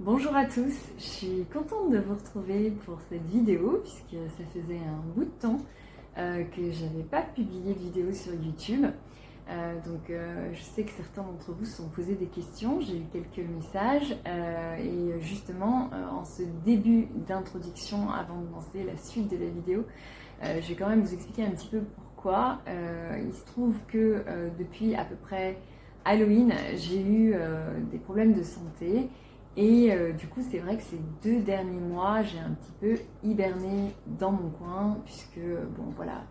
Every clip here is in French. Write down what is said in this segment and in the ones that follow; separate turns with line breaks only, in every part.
Bonjour à tous, je suis contente de vous retrouver pour cette vidéo puisque ça faisait un bout de temps que j'avais pas publié de vidéo sur YouTube. Je sais que certains d'entre vous se sont posés des questions, j'ai eu quelques messages et justement en ce début d'introduction avant de lancer la suite de la vidéo, je vais quand même vous expliquer un petit peu pourquoi. Il se trouve que depuis à peu près Halloween, j'ai eu des problèmes de santé. Et du coup, c'est vrai que ces 2 derniers mois, j'ai un petit peu hiberné dans mon coin, puisque, bon, voilà,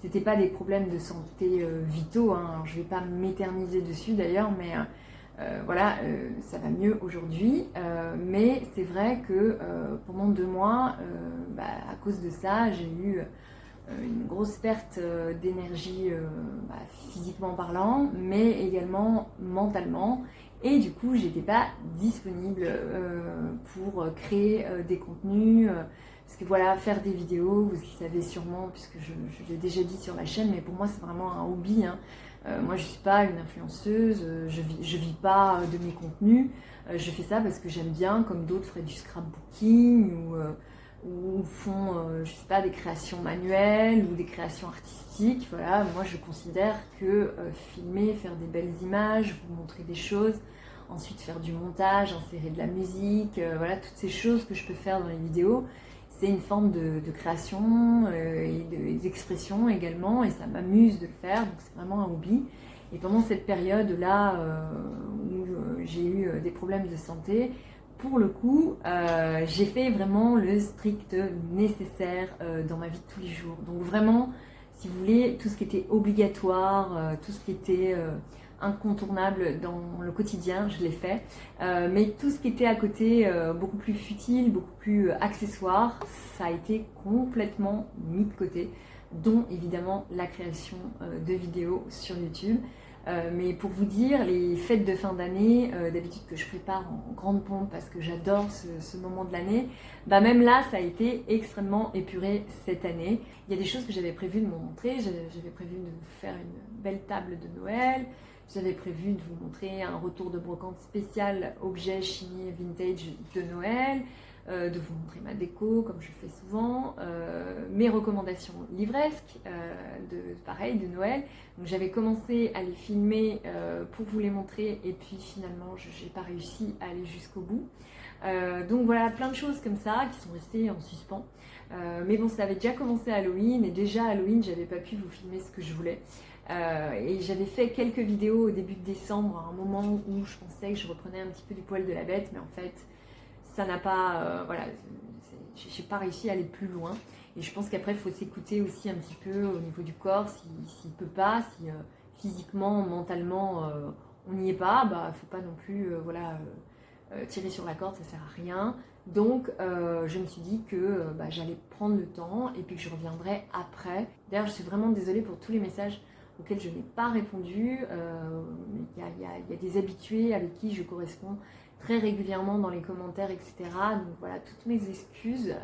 c'était pas des problèmes de santé vitaux, hein. Alors, je vais pas m'éterniser dessus d'ailleurs, mais ça va mieux aujourd'hui. Mais c'est vrai que pendant 2 mois, à cause de ça, j'ai eu une grosse perte d'énergie physiquement parlant, mais également mentalement. Et du coup, j'étais pas disponible pour créer des contenus. Parce que voilà, faire des vidéos, vous le savez sûrement, puisque je l'ai déjà dit sur la chaîne, mais pour moi c'est vraiment un hobby, hein. Moi je suis pas une influenceuse, je vis pas de mes contenus. Je fais ça parce que j'aime bien, comme d'autres feraient du scrapbooking ou font, je sais pas, des créations manuelles ou des créations artistiques. Voilà, moi je considère que filmer, faire des belles images, vous montrer des choses, ensuite faire du montage, insérer de la musique, voilà, toutes ces choses que je peux faire dans les vidéos, c'est une forme de création et d'expression également, et ça m'amuse de le faire, donc c'est vraiment un hobby. Et pendant cette période-là où j'ai eu des problèmes de santé, pour le coup, j'ai fait vraiment le strict nécessaire dans ma vie de tous les jours. Donc vraiment, si vous voulez, tout ce qui était obligatoire, tout ce qui était incontournable dans le quotidien, je l'ai fait. Mais tout ce qui était à côté, beaucoup plus futile, beaucoup plus accessoire, ça a été complètement mis de côté, dont évidemment la création de vidéos sur YouTube. Mais pour vous dire, les fêtes de fin d'année, d'habitude que je prépare en grande pompe parce que j'adore ce moment de l'année, même là ça a été extrêmement épuré cette année. Il y a des choses que j'avais prévu de vous montrer, j'avais prévu de vous faire une belle table de Noël, j'avais prévu de vous montrer un retour de brocante spécial objet chigné vintage de Noël, de vous montrer ma déco comme je fais souvent, mes recommandations livresques, pareil de Noël. Donc j'avais commencé à les filmer pour vous les montrer et puis finalement je n'ai pas réussi à aller jusqu'au bout. Donc voilà, plein de choses comme ça qui sont restées en suspens. Mais bon, ça avait déjà commencé à Halloween et déjà à Halloween j'avais pas pu vous filmer ce que je voulais. Et j'avais fait quelques vidéos au début de décembre, à un moment où je pensais que je reprenais un petit peu du poil de la bête, mais en fait ça n'a pas, j'ai pas réussi à aller plus loin. Et je pense qu'après, il faut s'écouter aussi un petit peu au niveau du corps, s'il peut pas, si physiquement, mentalement, on n'y est pas, faut pas non plus, tirer sur la corde, ça sert à rien. Donc, je me suis dit que j'allais prendre le temps et puis que je reviendrai après. D'ailleurs, je suis vraiment désolée pour tous les messages auxquels je n'ai pas répondu. Il y a des habitués avec qui je corresponds très régulièrement dans les commentaires, etc. Donc voilà, toutes mes excuses.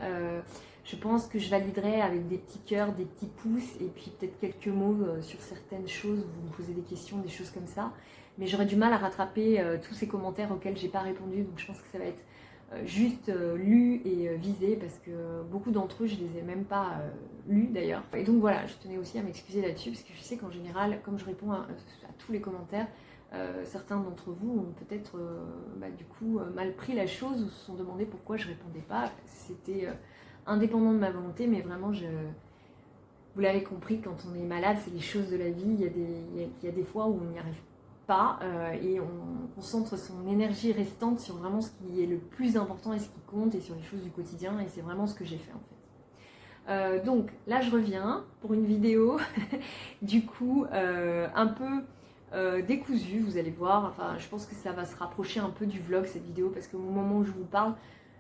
Je pense que je validerai avec des petits cœurs, des petits pouces et puis peut-être quelques mots sur certaines choses. Vous me posez des questions, des choses comme ça. Mais j'aurais du mal à rattraper tous ces commentaires auxquels j'ai pas répondu. Donc je pense que ça va être juste lu et visé parce que beaucoup d'entre eux, je les ai même pas lus d'ailleurs. Et donc voilà, je tenais aussi à m'excuser là-dessus parce que je sais qu'en général, comme je réponds à tous les commentaires, certains d'entre vous ont peut-être mal pris la chose ou se sont demandé pourquoi je répondais pas. C'était indépendant de ma volonté, mais vraiment, vous l'avez compris, quand on est malade, c'est les choses de la vie. Il y a des fois où on n'y arrive pas et on concentre son énergie restante sur vraiment ce qui est le plus important et ce qui compte et sur les choses du quotidien. Et c'est vraiment ce que j'ai fait en fait. Donc là, je reviens pour une vidéo du coup un peu décousu, vous allez voir. Enfin, je pense que ça va se rapprocher un peu du vlog cette vidéo parce qu'au moment où je vous parle,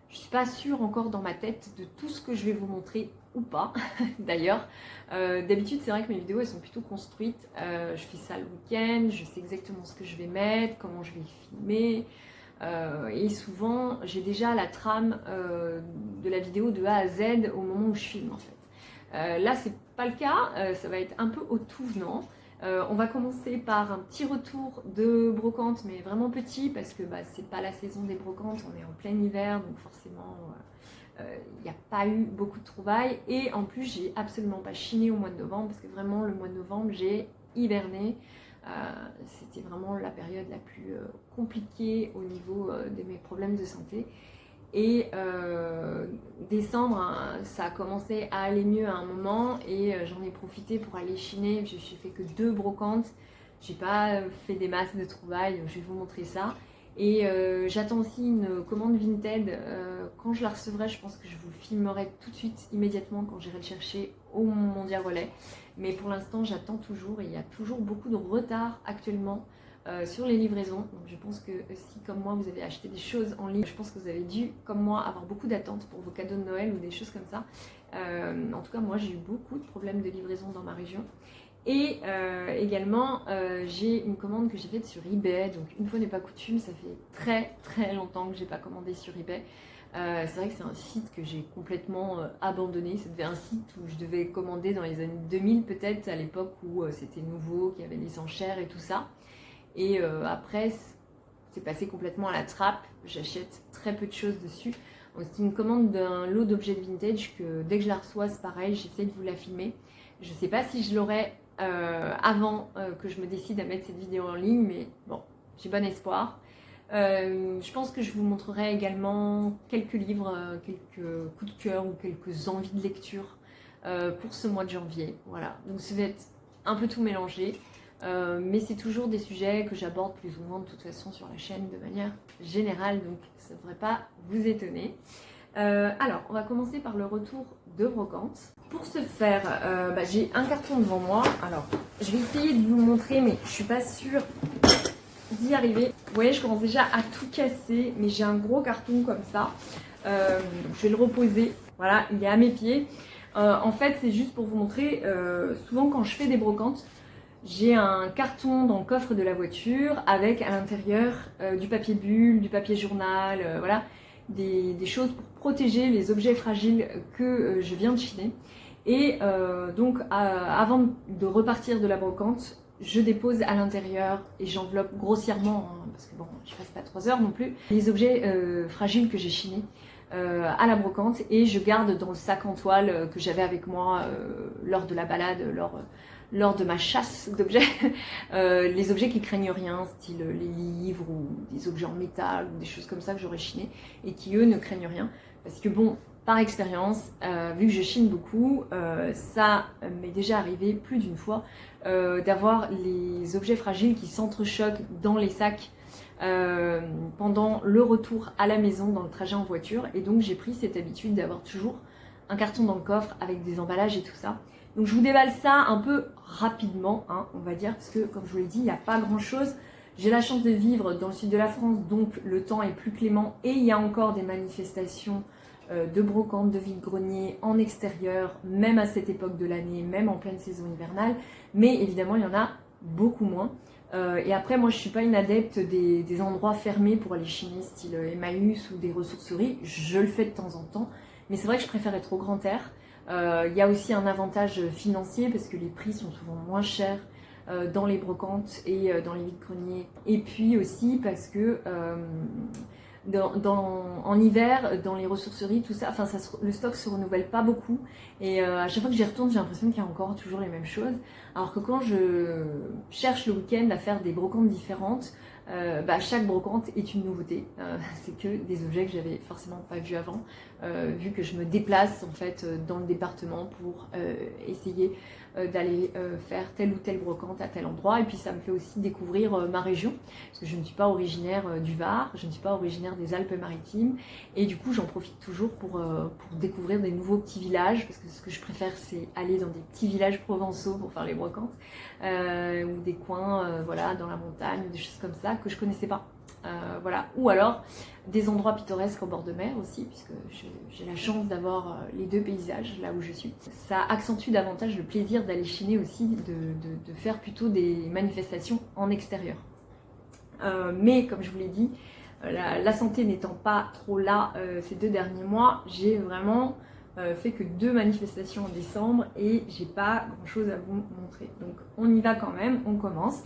je suis pas sûre encore dans ma tête de tout ce que je vais vous montrer ou pas. D'ailleurs, d'habitude c'est vrai que mes vidéos elles sont plutôt construites. Je fais ça le week-end, je sais exactement ce que je vais mettre, comment je vais filmer. Et souvent j'ai déjà la trame de la vidéo de A à Z au moment où je filme en fait. Là c'est pas le cas, ça va être un peu au tout venant. On va commencer par un petit retour de brocante, mais vraiment petit, parce que c'est pas la saison des brocantes, on est en plein hiver, donc forcément il n'y a pas eu beaucoup de trouvailles. Et en plus, j'ai absolument pas chiné au mois de novembre, parce que vraiment le mois de novembre, j'ai hiberné. C'était vraiment la période la plus compliquée au niveau de mes problèmes de santé. Et décembre, hein, ça a commencé à aller mieux à un moment et j'en ai profité pour aller chiner. Je n'ai fait que 2 brocantes, j'ai pas fait des masses de trouvailles, je vais vous montrer ça. Et j'attends aussi une commande Vinted. Quand je la recevrai, je pense que je vous filmerai tout de suite, immédiatement, quand j'irai le chercher au Mondial Relais. Mais pour l'instant, j'attends toujours et il y a toujours beaucoup de retard actuellement sur les livraisons. Donc je pense que si comme moi vous avez acheté des choses en ligne, je pense que vous avez dû comme moi avoir beaucoup d'attentes pour vos cadeaux de Noël ou des choses comme ça. En tout cas moi j'ai eu beaucoup de problèmes de livraison dans ma région. Et également j'ai une commande que j'ai faite sur eBay. Donc une fois n'est pas coutume, ça fait très longtemps que j'ai pas commandé sur eBay. C'est vrai que c'est un site que j'ai complètement abandonné. C'était un site où je devais commander dans les années 2000 peut-être, à l'époque où c'était nouveau, qu'il y avait les enchères et tout ça. Et après, c'est passé complètement à la trappe. J'achète très peu de choses dessus. C'est une commande d'un lot d'objets de vintage que dès que je la reçois, c'est pareil, j'essaie de vous la filmer. Je ne sais pas si je l'aurai avant que je me décide à mettre cette vidéo en ligne, mais bon, j'ai bon espoir. Je pense que je vous montrerai également quelques livres, quelques coups de cœur ou quelques envies de lecture pour ce mois de janvier. Voilà, donc ça va être un peu tout mélangé. Mais c'est toujours des sujets que j'aborde plus ou moins de toute façon sur la chaîne de manière générale, donc ça ne devrait pas vous étonner. Alors, on va commencer par le retour de brocante. Pour ce faire, j'ai un carton devant moi. Alors, je vais essayer de vous montrer, mais je suis pas sûre d'y arriver. Vous voyez, je commence déjà à tout casser, mais j'ai un gros carton comme ça. Je vais le reposer. Voilà, il est à mes pieds. En fait, c'est juste pour vous montrer, souvent quand je fais des brocantes, j'ai un carton dans le coffre de la voiture avec à l'intérieur du papier bulle, du papier journal, voilà, des choses pour protéger les objets fragiles que je viens de chiner. Et donc avant de repartir de la brocante, je dépose à l'intérieur et j'enveloppe grossièrement, hein, parce que bon, je passe pas 3 heures non plus, les objets fragiles que j'ai chinés à la brocante et je garde dans le sac en toile que j'avais avec moi lors de la balade, lors de ma chasse d'objets, les objets qui craignent rien, style les livres ou des objets en métal ou des choses comme ça que j'aurais chiné et qui eux ne craignent rien. Parce que bon, par expérience, vu que je chine beaucoup, ça m'est déjà arrivé plus d'une fois d'avoir les objets fragiles qui s'entrechoquent dans les sacs pendant le retour à la maison dans le trajet en voiture. Et donc j'ai pris cette habitude d'avoir toujours un carton dans le coffre avec des emballages et tout ça. Donc je vous déballe ça un peu rapidement, hein, on va dire, parce que comme je vous l'ai dit, il n'y a pas grand chose. J'ai la chance de vivre dans le sud de la France, donc le temps est plus clément et il y a encore des manifestations de brocante, de vide-grenier en extérieur, même à cette époque de l'année, même en pleine saison hivernale. Mais évidemment, il y en a beaucoup moins. Et après, moi, je ne suis pas une adepte des endroits fermés pour aller chiner, style Emmaüs ou des ressourceries. Je le fais de temps en temps, mais c'est vrai que je préfère être au grand air. Il y a aussi un avantage financier parce que les prix sont souvent moins chers dans les brocantes et dans les vides-greniers. Et puis aussi parce que en hiver, dans les ressourceries, tout ça, enfin, le stock se renouvelle pas beaucoup. Et à chaque fois que j'y retourne, j'ai l'impression qu'il y a encore toujours les mêmes choses. Alors que quand je cherche le week-end à faire des brocantes différentes, chaque brocante est une nouveauté. C'est que des objets que j'avais forcément pas vus avant, vu que je me déplace en fait dans le département pour essayer d'aller faire telle ou telle brocante à tel endroit. Et puis ça me fait aussi découvrir ma région, parce que je ne suis pas originaire du Var, je ne suis pas originaire des Alpes-Maritimes, et du coup j'en profite toujours pour découvrir des nouveaux petits villages, parce que ce que je préfère c'est aller dans des petits villages provençaux pour faire les brocantes, ou des coins voilà, dans la montagne, des choses comme ça que je connaissais pas. Voilà. Ou alors des endroits pittoresques au bord de mer aussi, puisque j'ai la chance d'avoir les deux paysages là où je suis. Ça accentue davantage le plaisir d'aller chiner aussi, de faire plutôt des manifestations en extérieur. Mais comme je vous l'ai dit, la santé n'étant pas trop là ces 2 derniers mois, j'ai vraiment fait que 2 manifestations en décembre et j'ai pas grand chose à vous montrer. Donc on y va quand même, on commence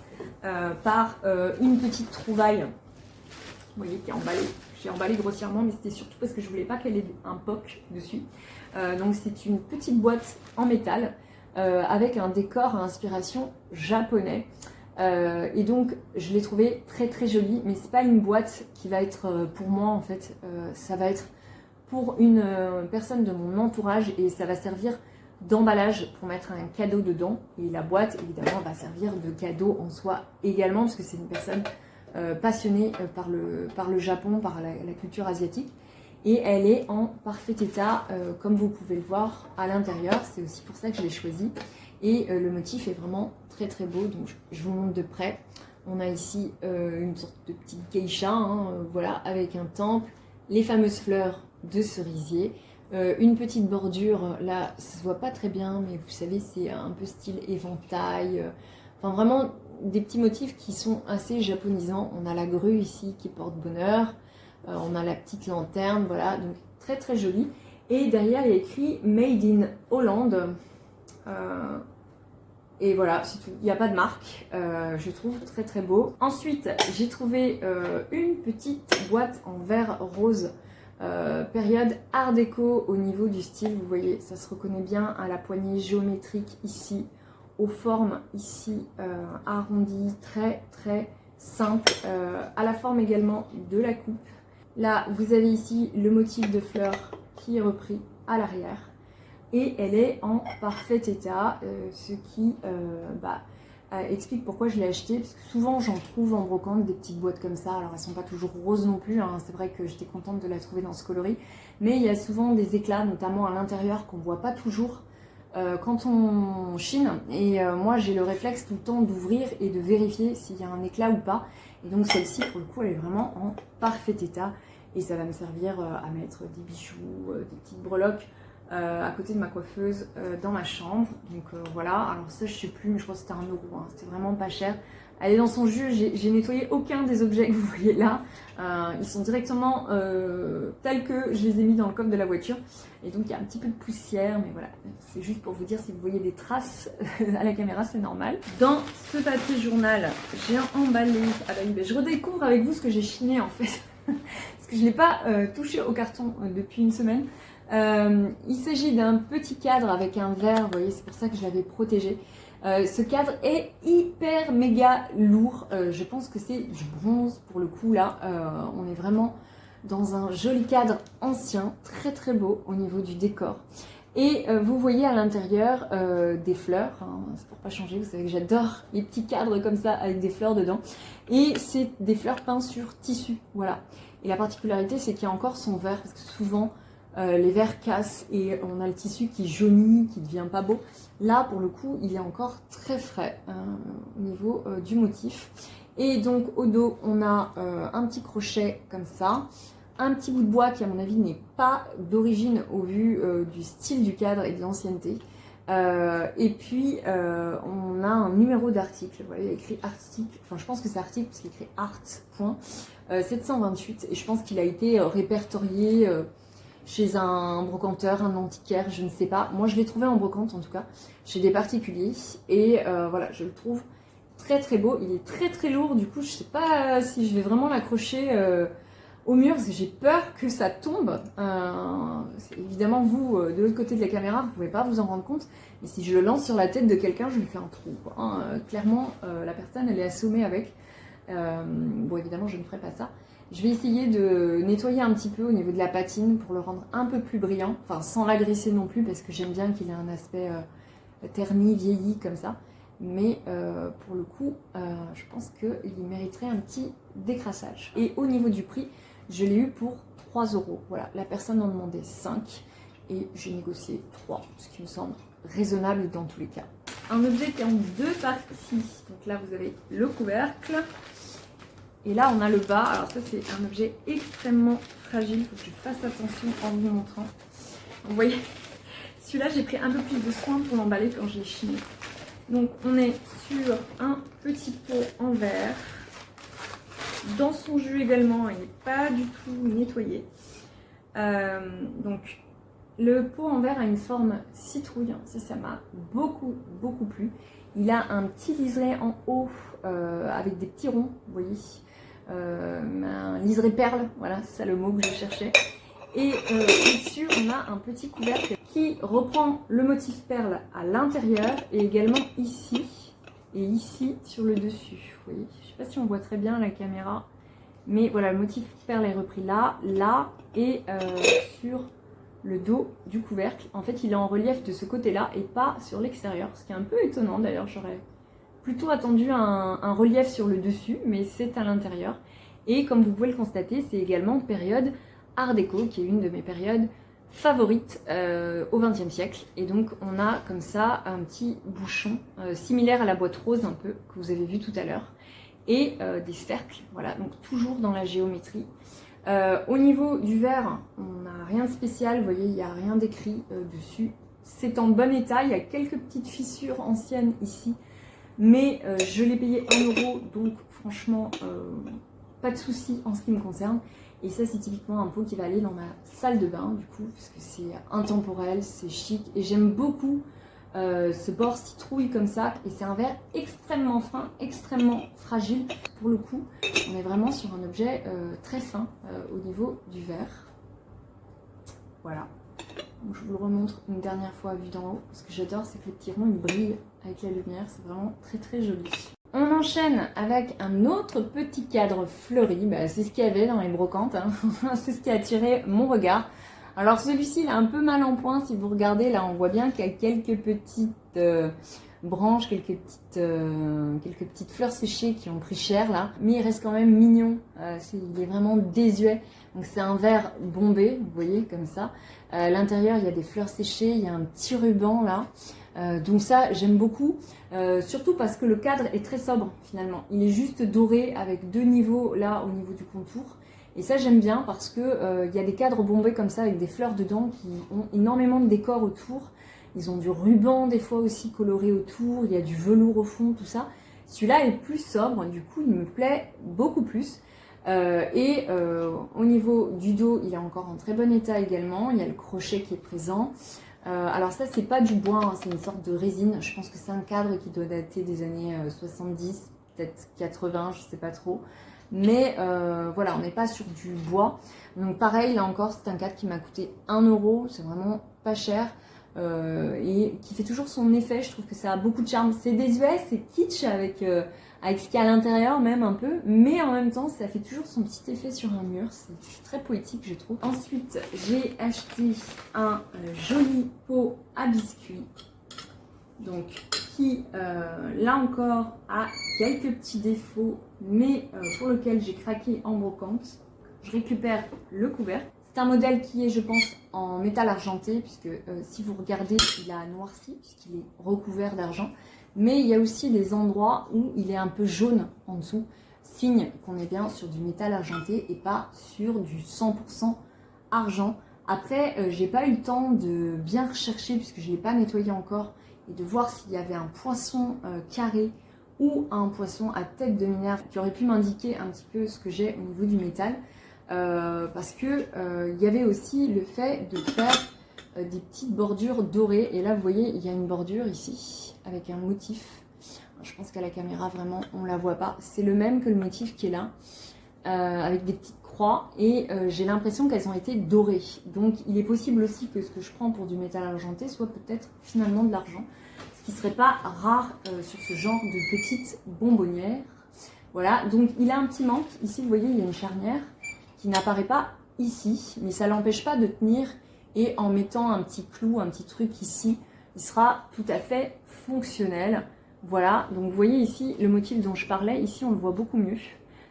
par une petite trouvaille, vous voyez, qui est emballée. J'ai emballé grossièrement, mais c'était surtout parce que je voulais pas qu'elle ait un POC dessus. Donc c'est une petite boîte en métal avec un décor à inspiration japonais. Et donc je l'ai trouvée très très jolie, mais c'est pas une boîte qui va être pour moi en fait, ça va être pour une personne de mon entourage et ça va servir d'emballage pour mettre un cadeau dedans. Et la boîte évidemment va servir de cadeau en soi également parce que c'est une personne passionnée par le Japon, par la culture asiatique. Et elle est en parfait état comme vous pouvez le voir à l'intérieur, c'est aussi pour ça que je l'ai choisi. Et le motif est vraiment très très beau, donc je vous montre de près. On a ici une sorte de petite geisha, voilà, avec un temple, les fameuses fleurs de cerisier, une petite bordure, là ça se voit pas très bien, mais vous savez c'est un peu style éventail, enfin vraiment des petits motifs qui sont assez japonisants. On a la grue ici qui porte bonheur, on a la petite lanterne, voilà, donc très très joli. Et derrière il y a écrit Made in Hollande. Et voilà, c'est tout. Il n'y a pas de marque. Je trouve très très beau. Ensuite, j'ai trouvé une petite boîte en verre rose, période art déco au niveau du style. Vous voyez, ça se reconnaît bien à la poignée géométrique ici, aux formes ici arrondies, très très simple, à la forme également de la coupe. Là, vous avez ici le motif de fleurs qui est repris à l'arrière. Et elle est en parfait état, ce qui explique pourquoi je l'ai achetée, parce que souvent j'en trouve en brocante des petites boîtes comme ça. Alors elles sont pas toujours roses non plus, hein. C'est vrai que j'étais contente de la trouver dans ce coloris, mais il y a souvent des éclats, notamment à l'intérieur, qu'on voit pas toujours quand on chine. Et moi j'ai le réflexe tout le temps d'ouvrir et de vérifier s'il y a un éclat ou pas. Et donc celle-ci pour le coup elle est vraiment en parfait état, et ça va me servir à mettre des bijoux, des petites breloques à côté de ma coiffeuse dans ma chambre. Donc voilà, alors ça je sais plus, mais je crois que c'était 1 €, hein. C'était vraiment pas cher. Elle est dans son jus, j'ai nettoyé aucun des objets que vous voyez là. Ils sont directement tels que je les ai mis dans le coffre de la voiture. Et donc il y a un petit peu de poussière, mais voilà, c'est juste pour vous dire, si vous voyez des traces à la caméra, c'est normal. Dans ce papier journal, j'ai emballé, je redécouvre avec vous ce que j'ai chiné en fait. Parce que je n'ai pas touché au carton depuis une semaine. Il s'agit d'un petit cadre avec un verre, vous voyez, c'est pour ça que je l'avais protégé. Ce cadre est hyper méga lourd, je pense que c'est du bronze pour le coup là. On est vraiment dans un joli cadre ancien, très très beau au niveau du décor. Et vous voyez à l'intérieur des fleurs, hein, c'est pour pas changer, vous savez que j'adore les petits cadres comme ça avec des fleurs dedans. Et c'est des fleurs peintes sur tissu, voilà. Et la particularité c'est qu'il y a encore son verre, parce que souvent les verres cassent et on a le tissu qui jaunit, qui devient pas beau. Là pour le coup il est encore très frais au niveau du motif. Et donc au dos on a un petit crochet comme ça, un petit bout de bois qui à mon avis n'est pas d'origine au vu du style du cadre et de l'ancienneté. Et puis on a un numéro d'article, vous voyez, il y a écrit article, enfin je pense que c'est article parce qu'il y a écrit art.728 et je pense qu'il a été répertorié chez un brocanteur, un antiquaire, je ne sais pas. Moi je l'ai trouvé en brocante en tout cas, chez des particuliers, et voilà, je le trouve très très beau. Il est très très lourd, du coup je sais pas si je vais vraiment l'accrocher au mur parce que j'ai peur que ça tombe. Évidemment vous, de l'autre côté de la caméra, vous pouvez pas vous en rendre compte, mais si je le lance sur la tête de quelqu'un, je lui fais un trou, quoi, hein. Clairement la personne elle est assommée avec. Bon évidemment je ne ferai pas ça. Je vais essayer de nettoyer un petit peu au niveau de la patine pour le rendre un peu plus brillant, enfin sans l'agresser non plus parce que j'aime bien qu'il ait un aspect terni, vieilli comme ça. Mais pour le coup, je pense qu'il mériterait un petit décrassage. Et au niveau du prix, je l'ai eu pour 3 €. Voilà, la personne en demandait 5 et j'ai négocié 3, ce qui me semble raisonnable dans tous les cas. Un objet qui est en 2 parties. Donc là, vous avez le couvercle. Et là, on a le bas. Alors ça, c'est un objet extrêmement fragile. Il faut que je fasse attention en vous montrant. Vous voyez, celui-là, j'ai pris un peu plus de soin pour l'emballer quand je l'ai chiné. Donc, on est sur un petit pot en verre. Dans son jus également, il n'est pas du tout nettoyé. Donc, Le pot en verre a une forme citrouille, ça m'a beaucoup plu. Il a un petit liseré en haut avec des petits ronds, vous voyez, un liseré perle, voilà, c'est ça le mot que je cherchais. Et au-dessus, on a un petit couvercle qui reprend le motif perle à l'intérieur et également ici et ici sur le dessus. Vous voyez, je ne sais pas si on voit très bien à la caméra, mais voilà, le motif perle est repris là et sur le dos du couvercle. En fait, il est en relief de ce côté-là et pas sur l'extérieur, ce qui est un peu étonnant d'ailleurs. J'aurais plutôt attendu un relief sur le dessus, mais c'est à l'intérieur. Et comme vous pouvez le constater, c'est également période Art déco, qui est une de mes périodes favorites au XXe siècle. Et donc on a comme ça un petit bouchon similaire à la boîte rose un peu, que vous avez vu tout à l'heure, et des cercles, voilà, donc toujours dans la géométrie. Au niveau du verre, on n'a rien de spécial, vous voyez, il n'y a rien d'écrit dessus. C'est en bon état, il y a quelques petites fissures anciennes ici, mais je l'ai payé 1 €, donc franchement, pas de souci en ce qui me concerne. Et ça, c'est typiquement un pot qui va aller dans ma salle de bain, du coup, parce que c'est intemporel, c'est chic, et j'aime beaucoup ce bord citrouille comme ça, et c'est un verre extrêmement fin, extrêmement fragile. Pour le coup, on est vraiment sur un objet très fin au niveau du verre. Voilà. Donc, je vous le remontre une dernière fois vu d'en haut. Ce que j'adore, c'est que les petits ronds, ils brillent avec la lumière. C'est vraiment très joli. On enchaîne avec un autre petit cadre fleuri. Bah, c'est ce qu'il y avait dans les brocantes, hein. C'est ce qui a attiré mon regard. Alors celui-ci, il est un peu mal en point. Si vous regardez, là, on voit bien qu'il y a quelques petites branches, quelques petites fleurs séchées qui ont pris cher, là. Mais il reste quand même mignon. Il est vraiment désuet. Donc c'est un verre bombé, vous voyez, comme ça. À l'intérieur, il y a des fleurs séchées, il y a un petit ruban, là. Donc ça, j'aime beaucoup, surtout parce que le cadre est très sobre finalement. Il est juste doré avec 2 niveaux là au niveau du contour. Et ça, j'aime bien parce que il y a des cadres bombés comme ça avec des fleurs dedans qui ont énormément de décor autour. Ils ont du ruban des fois aussi coloré autour, il y a du velours au fond, tout ça. Celui-là est plus sobre, du coup il me plaît beaucoup plus. Au niveau du dos, il est encore en très bon état également. Il y a le crochet qui est présent. Alors ça, c'est pas du bois, hein, c'est une sorte de résine. Je pense que c'est un cadre qui doit dater des années 70, peut-être 80, je sais pas trop. Mais voilà, on n'est pas sur du bois. Donc pareil, là encore, c'est un cadre qui m'a coûté 1 €. C'est vraiment pas cher. Et qui fait toujours son effet. Je trouve que ça a beaucoup de charme. C'est désuet, c'est kitsch avec ce qu'il y a à l'intérieur même un peu, mais en même temps ça fait toujours son petit effet sur un mur. C'est très poétique, je trouve. Ensuite, j'ai acheté un joli pot à biscuits, donc qui là encore a quelques petits défauts, mais pour lequel j'ai craqué en brocante. Je récupère le couvercle. C'est un modèle qui est, je pense, en métal argenté, puisque si vous regardez, il a noirci, puisqu'il est recouvert d'argent. Mais il y a aussi des endroits où il est un peu jaune en dessous, signe qu'on est bien sur du métal argenté et pas sur du 100% argent. Après, j'ai pas eu le temps de bien rechercher, puisque je ne l'ai pas nettoyé encore, et de voir s'il y avait un poisson carré ou un poisson à tête de minerve qui aurait pu m'indiquer un petit peu ce que j'ai au niveau du métal. Parce que il y avait aussi le fait de faire des petites bordures dorées, et là vous voyez il y a une bordure ici avec un motif. Je pense qu'à la caméra vraiment on la voit pas, c'est le même que le motif qui est là, avec des petites croix, et j'ai l'impression qu'elles ont été dorées. Donc il est possible aussi que ce que je prends pour du métal argenté soit peut-être finalement de l'argent, ce qui serait pas rare sur ce genre de petites bonbonnières. Voilà, donc il a un petit manque ici, vous voyez il y a une charnière qui n'apparaît pas ici, mais ça l'empêche pas de tenir, et en mettant un petit clou, un petit truc ici, il sera tout à fait fonctionnel. Voilà, donc vous voyez ici le motif dont je parlais, ici on le voit beaucoup mieux.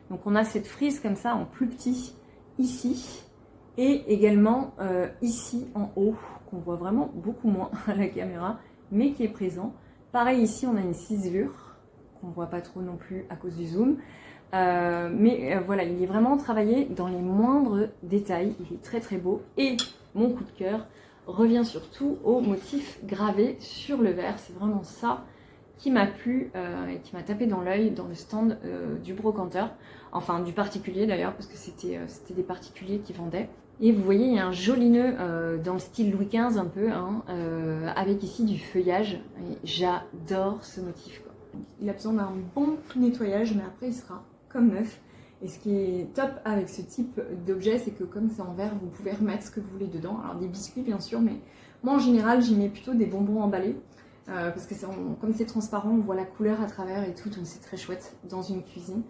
Donc on a cette frise comme ça en plus petit ici, et également ici en haut, qu'on voit vraiment beaucoup moins à la caméra, mais qui est présent. Pareil ici on a une ciselure, qu'on voit pas trop non plus à cause du zoom. Voilà, il est vraiment travaillé dans les moindres détails, il est très beau, et mon coup de cœur revient surtout au motif gravé sur le verre. C'est vraiment ça qui m'a plu et qui m'a tapé dans l'œil dans le stand du brocanteur, enfin du particulier d'ailleurs, parce que c'était des particuliers qui vendaient. Et vous voyez, il y a un joli nœud dans le style Louis XV un peu, hein, avec ici du feuillage. Et j'adore ce motif, quoi. Il a besoin d'un bon nettoyage, mais après il sera comme neuf. Et ce qui est top avec ce type d'objet, c'est que comme c'est en verre, vous pouvez remettre ce que vous voulez dedans. Alors des biscuits bien sûr, mais moi en général j'y mets plutôt des bonbons emballés. Parce que comme c'est transparent, on voit la couleur à travers et tout, donc c'est très chouette dans une cuisine.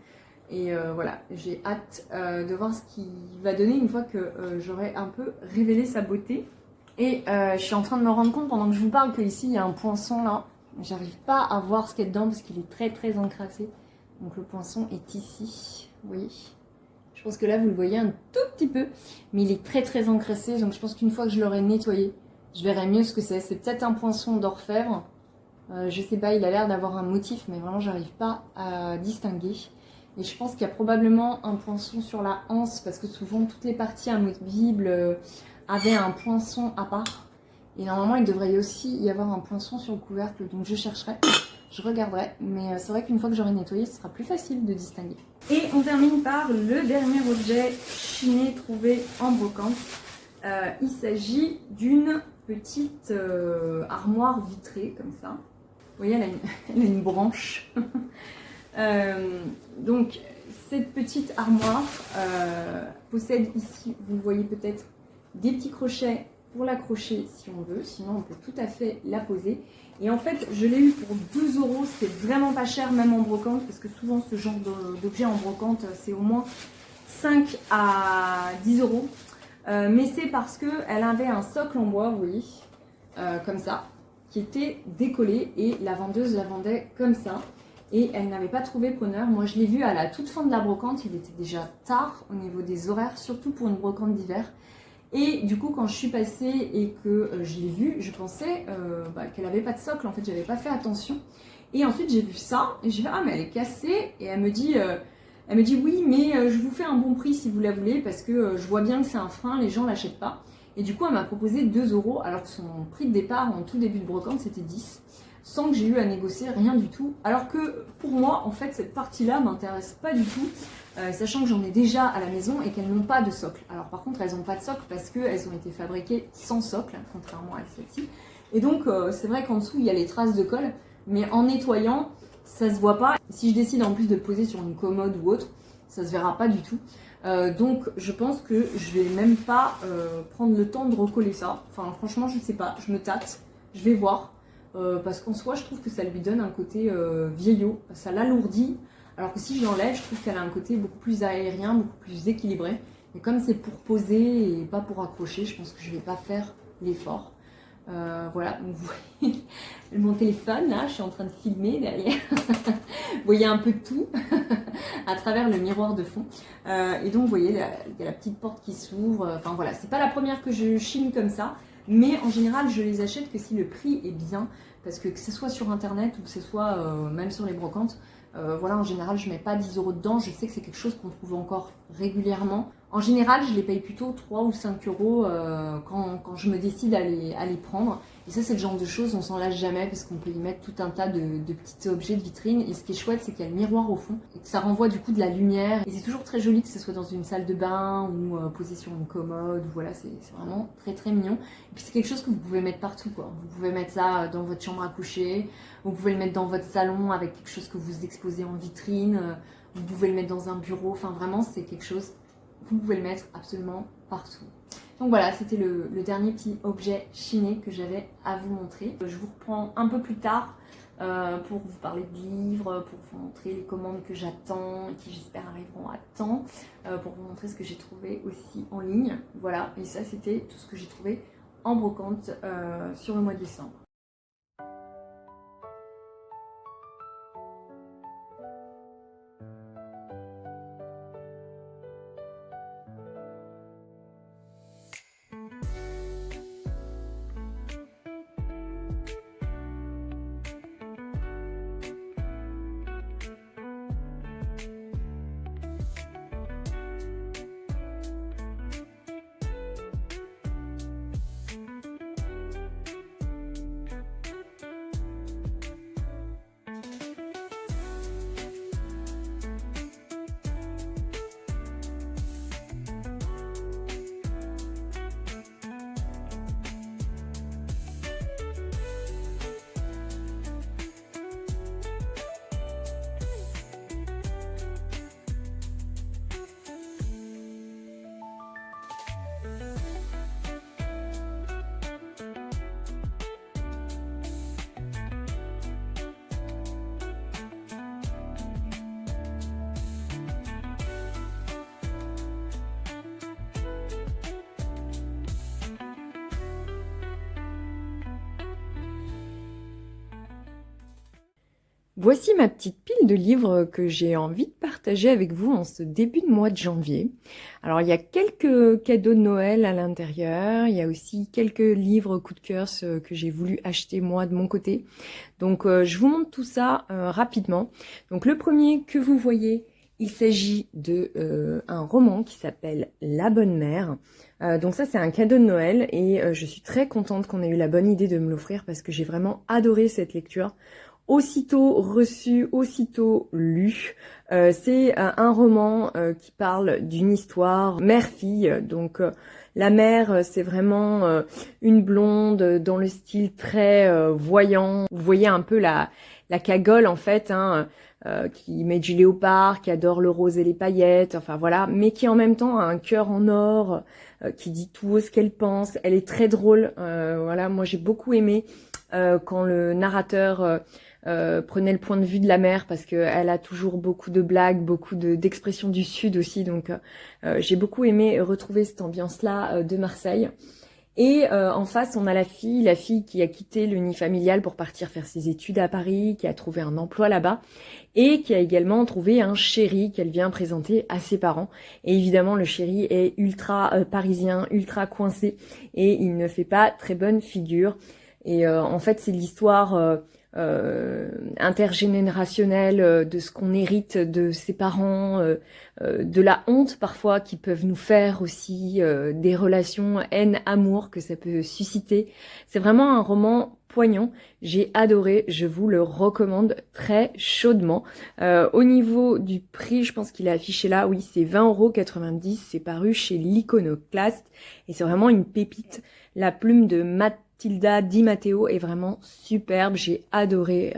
Et voilà, j'ai hâte de voir ce qu'il va donner une fois que j'aurai un peu révélé sa beauté. Et je suis en train de me rendre compte pendant que je vous parle qu'ici il y a un poinçon là. J'arrive pas à voir ce qu'il y a dedans parce qu'il est très très encrassé. Donc le poinçon est ici, oui. Je pense que là vous le voyez un tout petit peu, mais il est très très encrassé. Donc je pense qu'une fois que je l'aurai nettoyé, je verrai mieux ce que c'est. C'est peut-être un poinçon d'orfèvre. Je sais pas, il a l'air d'avoir un motif, mais vraiment j'arrive pas à distinguer. Et je pense qu'il y a probablement un poinçon sur la anse, parce que souvent toutes les parties amovibles avaient un poinçon à part. Et normalement il devrait aussi y avoir un poinçon sur le couvercle, donc je chercherai, je regarderai. Mais c'est vrai qu'une fois que j'aurai nettoyé, ce sera plus facile de distinguer. Et on termine par le dernier objet chiné trouvé en brocante. Il s'agit d'une petite armoire vitrée, comme ça. Vous voyez, elle a une branche. Donc, cette petite armoire possède ici, vous voyez peut-être, des petits crochets pour l'accrocher si on veut. Sinon, on peut tout à fait la poser. Et en fait, je l'ai eu pour 2 €. C'est vraiment pas cher, même en brocante, parce que souvent, ce genre d'objet en brocante, c'est au moins 5 à 10 €. Mais c'est parce qu'elle avait un socle en bois, vous voyez, comme ça, qui était décollé et la vendeuse la vendait comme ça. Et elle n'avait pas trouvé preneur. Moi, je l'ai vue à la toute fin de la brocante. Il était déjà tard au niveau des horaires, surtout pour une brocante d'hiver. Et du coup, quand je suis passée et que je l'ai vue, je pensais qu'elle n'avait pas de socle. En fait, j'avais pas fait attention. Et ensuite, j'ai vu ça et j'ai dit ah mais elle est cassée. Et elle me dit oui, mais je vous fais un bon prix si vous la voulez parce que je vois bien que c'est un frein, les gens l'achètent pas. Et du coup, elle m'a proposé 2 € alors que son prix de départ en tout début de brocante c'était 10, sans que j'ai eu à négocier rien du tout. Alors que pour moi, en fait, cette partie-là m'intéresse pas du tout, sachant que j'en ai déjà à la maison et qu'elles n'ont pas de socle. Alors par contre, elles n'ont pas de socle parce qu'elles ont été fabriquées sans socle, contrairement à celle-ci. Et donc, c'est vrai qu'en dessous, il y a les traces de colle, mais en nettoyant, ça se voit pas. Si je décide en plus de poser sur une commode ou autre, ça se verra pas du tout. Donc je pense que je vais même pas prendre le temps de recoller ça. Enfin franchement je sais pas, je me tâte, je vais voir. Parce qu'en soi je trouve que ça lui donne un côté vieillot, ça l'alourdit. Alors que si je l'enlève, je trouve qu'elle a un côté beaucoup plus aérien, beaucoup plus équilibré. Et comme c'est pour poser et pas pour accrocher, je pense que je vais pas faire l'effort. Voilà, donc vous voyez mon téléphone, là, je suis en train de filmer derrière. Vous voyez un peu de tout à travers le miroir de fond. Et donc, vous voyez, il y a la petite porte qui s'ouvre. Enfin voilà, c'est pas la première que je chine comme ça, mais en général, je les achète que si le prix est bien, parce que ce soit sur internet ou que ce soit même sur les brocantes, voilà, en général, je mets pas 10 € dedans. Je sais que c'est quelque chose qu'on trouve encore régulièrement. En général, je les paye plutôt 3 ou 5 € quand je me décide à les prendre. Et ça, c'est le genre de choses, on s'en lâche jamais parce qu'on peut y mettre tout un tas de petits objets de vitrine. Et ce qui est chouette, c'est qu'il y a le miroir au fond et que ça renvoie du coup de la lumière. Et c'est toujours très joli que ce soit dans une salle de bain ou posé sur une commode. Voilà, c'est vraiment très très mignon. Et puis c'est quelque chose que vous pouvez mettre partout, quoi. Vous pouvez mettre ça dans votre chambre à coucher. Vous pouvez le mettre dans votre salon avec quelque chose que vous exposez en vitrine. Vous pouvez le mettre dans un bureau. Enfin, vraiment, c'est quelque chose... Vous pouvez le mettre absolument partout. Donc voilà, c'était le dernier petit objet chiné que j'avais à vous montrer. Je vous reprends un peu plus tard pour vous parler de livres, pour vous montrer les commandes que j'attends, qui j'espère arriveront à temps, pour vous montrer ce que j'ai trouvé aussi en ligne. Voilà, et ça c'était tout ce que j'ai trouvé en brocante sur le mois de décembre. Voici ma petite pile de livres que j'ai envie de partager avec vous en ce début de mois de janvier. Alors il y a quelques cadeaux de Noël à l'intérieur, il y a aussi quelques livres coup de cœur que j'ai voulu acheter moi de mon côté. Donc je vous montre tout ça rapidement. Donc le premier que vous voyez, il s'agit de un roman qui s'appelle La Bonne Mère. Donc ça c'est un cadeau de Noël et je suis très contente qu'on ait eu la bonne idée de me l'offrir parce que j'ai vraiment adoré cette lecture. Aussitôt reçu, aussitôt lu. C'est un roman qui parle d'une histoire mère-fille. Donc la mère, c'est vraiment une blonde dans le style très voyant. Vous voyez un peu la cagole en fait, hein, qui met du léopard, qui adore le rose et les paillettes, enfin voilà, mais qui en même temps a un cœur en or, qui dit tout haut ce qu'elle pense. Elle est très drôle. Voilà, moi j'ai beaucoup aimé quand le narrateur prenait le point de vue de la mère parce qu'elle a toujours beaucoup de blagues, beaucoup d'expressions du Sud aussi. Donc j'ai beaucoup aimé retrouver cette ambiance-là de Marseille. Et en face, on a la fille qui a quitté le nid familial pour partir faire ses études à Paris, qui a trouvé un emploi là-bas et qui a également trouvé un chéri qu'elle vient présenter à ses parents. Et évidemment, le chéri est ultra parisien, ultra coincé et il ne fait pas très bonne figure. Et en fait, c'est l'histoire intergénérationnelle de ce qu'on hérite de ses parents, de la honte parfois qui peuvent nous faire aussi, des relations haine-amour que ça peut susciter. C'est vraiment un roman poignant, j'ai adoré, je vous le recommande très chaudement. Au niveau du prix, je pense qu'il est affiché là, oui c'est 20,90 €, c'est paru chez l'Iconoclaste et c'est vraiment une pépite. La plume de Matilda Di Matteo est vraiment superbe, j'ai adoré,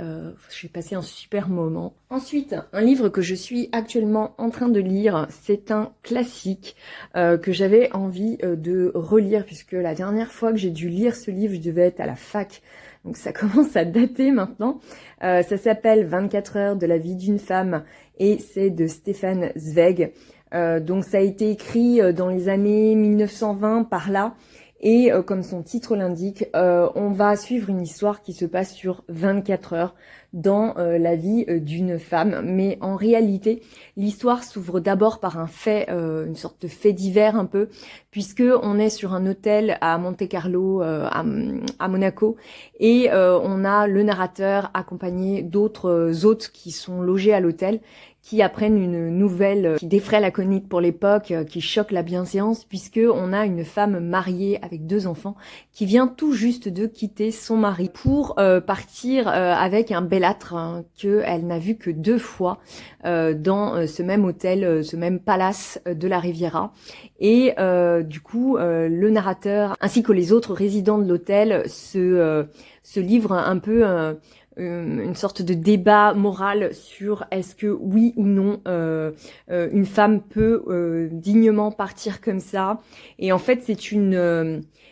j'ai passé un super moment. Ensuite, un livre que je suis actuellement en train de lire, c'est un classique que j'avais envie de relire puisque la dernière fois que j'ai dû lire ce livre, je devais être à la fac. Donc ça commence à dater maintenant. Ça s'appelle 24 heures de la vie d'une femme et c'est de Stefan Zweig. Donc ça a été écrit dans les années 1920 par là. Et comme son titre l'indique, on va suivre une histoire qui se passe sur 24 heures dans la vie d'une femme. Mais en réalité, l'histoire s'ouvre d'abord par un fait, une sorte de fait divers un peu, puisque on est sur un hôtel à Monte-Carlo, à Monaco, et on a le narrateur accompagné d'autres hôtes qui sont logés à l'hôtel, qui apprennent une nouvelle qui défraie la chronique pour l'époque, qui choque la bienséance, puisque on a une femme mariée avec 2 enfants qui vient tout juste de quitter son mari pour partir avec un bellâtre qu'elle n'a vu que 2 fois dans ce même hôtel, ce même palace de la Riviera. Et du coup, le narrateur ainsi que les autres résidents de l'hôtel se livrent un peu une sorte de débat moral sur est-ce que oui ou non une femme peut dignement partir comme ça. Et en fait c'est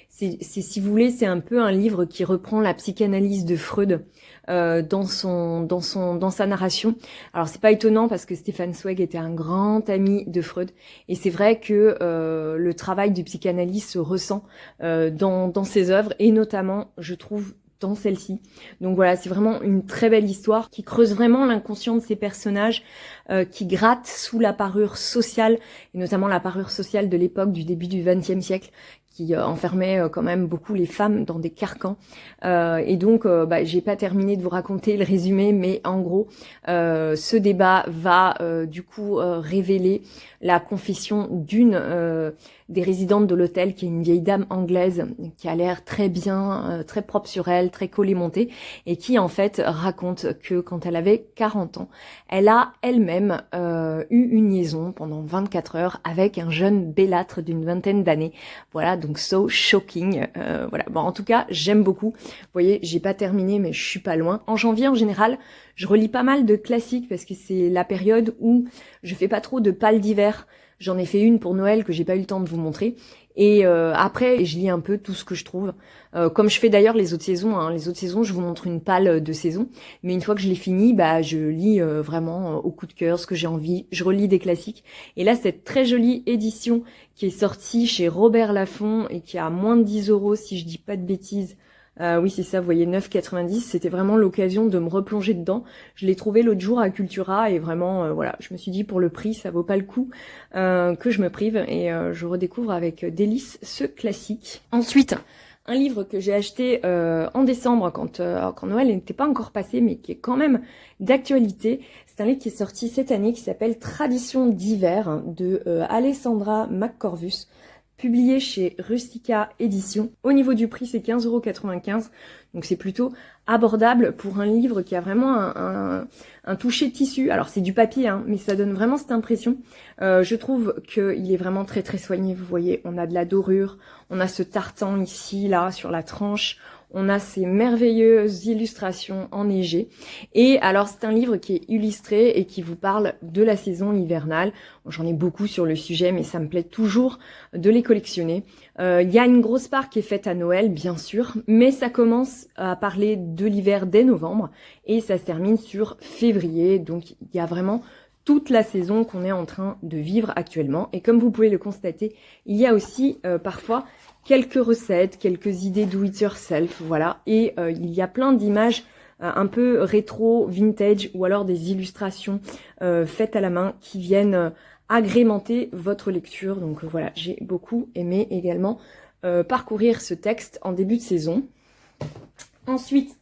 si vous voulez, c'est un peu un livre qui reprend la psychanalyse de Freud dans sa narration. Alors c'est pas étonnant parce que Stefan Zweig était un grand ami de Freud et c'est vrai que le travail du psychanalyste se ressent dans ses œuvres et notamment je trouve dans celle-ci. Donc voilà, c'est vraiment une très belle histoire qui creuse vraiment l'inconscient de ces personnages, qui gratte sous la parure sociale, et notamment la parure sociale de l'époque du début du XXe siècle, qui enfermait quand même beaucoup les femmes dans des carcans. Et donc, j'ai pas terminé de vous raconter le résumé, mais en gros, ce débat va du coup révéler la confession d'une des résidentes de l'hôtel, qui est une vieille dame anglaise, qui a l'air très bien, très propre sur elle, très collet-montée, et qui en fait raconte que quand elle avait 40 ans, elle a elle-même eu une liaison pendant 24 heures avec un jeune bellâtre d'une vingtaine d'années. Voilà, donc so shocking. Voilà. Bon, en tout cas, j'aime beaucoup. Vous voyez, j'ai pas terminé, mais je suis pas loin. En janvier, en général, je relis pas mal de classiques parce que c'est la période où je fais pas trop de pales d'hiver. J'en ai fait une pour Noël que j'ai pas eu le temps de vous montrer. Et après, je lis un peu tout ce que je trouve. Comme je fais d'ailleurs les autres saisons. Hein. Les autres saisons, je vous montre une palle de saison. Mais une fois que je l'ai fini, je lis vraiment au coup de cœur ce que j'ai envie. Je relis des classiques. Et là, cette très jolie édition qui est sortie chez Robert Laffont et qui a moins de 10 € si je dis pas de bêtises.
Oui, c'est ça, vous voyez, 9,90. C'était vraiment l'occasion de me replonger dedans. Je l'ai trouvé l'autre jour à Cultura et vraiment, voilà, je me suis dit pour le prix, ça vaut pas le coup que je me prive. Et je redécouvre avec délice ce classique. Ensuite, un livre que j'ai acheté en décembre quand Noël n'était pas encore passé, mais qui est quand même d'actualité. C'est un livre qui est sorti cette année qui s'appelle Traditions d'hiver de Alessandra McCorvus, publié chez Rustica Éditions. Au niveau du prix, c'est 15,95 €, donc c'est plutôt abordable pour un livre qui a vraiment un toucher tissu. Alors c'est du papier, hein, mais ça donne vraiment cette impression. Je trouve qu'il est vraiment très très soigné. Vous voyez, on a de la dorure, on a ce tartan ici, là, sur la tranche. On a ces merveilleuses illustrations enneigées. Et alors, c'est un livre qui est illustré et qui vous parle de la saison hivernale. J'en ai beaucoup sur le sujet, mais ça me plaît toujours de les collectionner. Il y a une grosse part qui est faite à Noël, bien sûr, mais ça commence à parler de l'hiver dès novembre et ça se termine sur février. Donc, il y a vraiment toute la saison qu'on est en train de vivre actuellement. Et comme vous pouvez le constater, il y a aussi parfois quelques recettes, quelques idées do it yourself, voilà. Et il y a plein d'images un peu rétro, vintage, ou alors des illustrations faites à la main qui viennent agrémenter votre lecture. Donc voilà, j'ai beaucoup aimé également parcourir ce texte en début de saison. Ensuite,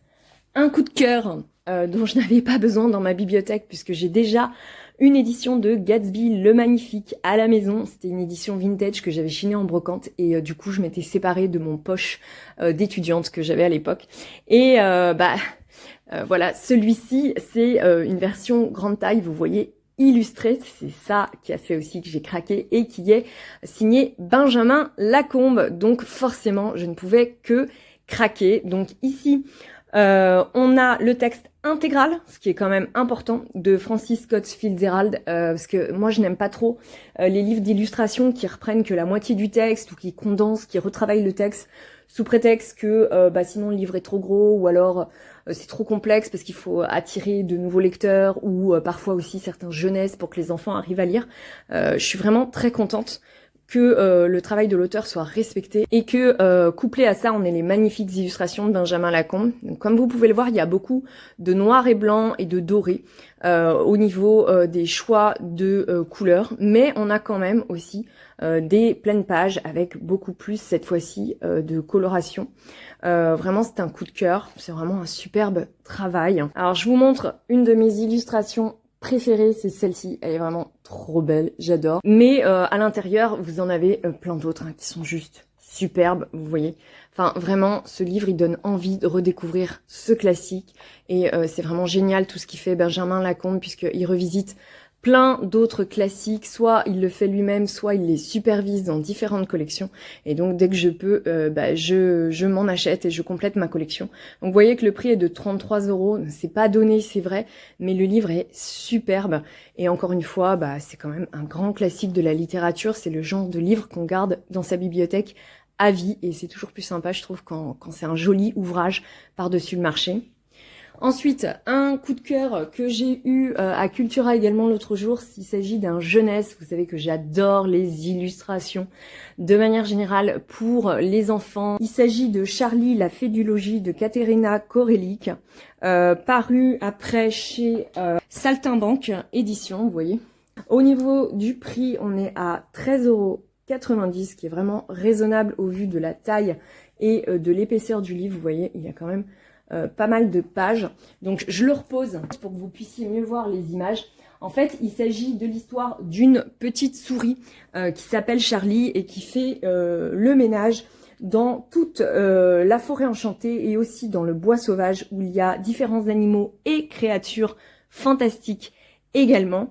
un coup de cœur dont je n'avais pas besoin dans ma bibliothèque puisque j'ai déjà une édition de Gatsby le Magnifique à la maison. C'était une édition vintage que j'avais chinée en brocante et du coup je m'étais séparée de mon poche d'étudiante que j'avais à l'époque. Et voilà, celui-ci c'est une version grande taille, vous voyez, illustrée. C'est ça qui a fait aussi que j'ai craqué et qui est signé Benjamin Lacombe. Donc forcément je ne pouvais que craquer. Donc ici on a le texte intégral, ce qui est quand même important, de Francis Scott Fitzgerald, parce que moi je n'aime pas trop les livres d'illustration qui reprennent que la moitié du texte ou qui condensent, qui retravaillent le texte sous prétexte que sinon le livre est trop gros ou alors c'est trop complexe parce qu'il faut attirer de nouveaux lecteurs ou parfois aussi certains jeunesses pour que les enfants arrivent à lire. Je suis vraiment très contente que le travail de l'auteur soit respecté et que couplé à ça on ait les magnifiques illustrations de Benjamin Lacombe. Donc, comme vous pouvez le voir, il y a beaucoup de noir et blanc et de doré au niveau des choix de couleurs, mais on a quand même aussi des pleines pages avec beaucoup plus cette fois-ci de coloration. Vraiment c'est un coup de cœur, c'est vraiment un superbe travail. Alors je vous montre une de mes illustrations préférée, c'est celle-ci, elle est vraiment trop belle, j'adore. Mais à l'intérieur, vous en avez plein d'autres qui sont juste superbes, vous voyez. Enfin, vraiment, ce livre, il donne envie de redécouvrir ce classique. Et c'est vraiment génial tout ce qu'il fait Benjamin Lacombe, puisqu'il revisite plein d'autres classiques, soit il le fait lui-même, soit il les supervise dans différentes collections. Et donc dès que je peux, je m'en achète et je complète ma collection. Donc vous voyez que le prix est de 33 €, c'est pas donné, c'est vrai, mais le livre est superbe. Et encore une fois, c'est quand même un grand classique de la littérature, c'est le genre de livre qu'on garde dans sa bibliothèque à vie, et c'est toujours plus sympa, je trouve, quand c'est un joli ouvrage par-dessus le marché. Ensuite, un coup de cœur que j'ai eu à Cultura également l'autre jour, s'il s'agit d'un jeunesse. Vous savez que j'adore les illustrations de manière générale pour les enfants. Il s'agit de Charlie, la fée du logis de Katerina Korellik, paru après chez Saltimbanque Édition, vous voyez. Au niveau du prix, on est à 13,90 €, qui est vraiment raisonnable au vu de la taille et de l'épaisseur du livre. Vous voyez, il y a quand même pas mal de pages. Donc je le repose pour que vous puissiez mieux voir les images. En fait, il s'agit de l'histoire d'une petite souris qui s'appelle Charlie et qui fait le ménage dans toute la forêt enchantée et aussi dans le bois sauvage où il y a différents animaux et créatures fantastiques également.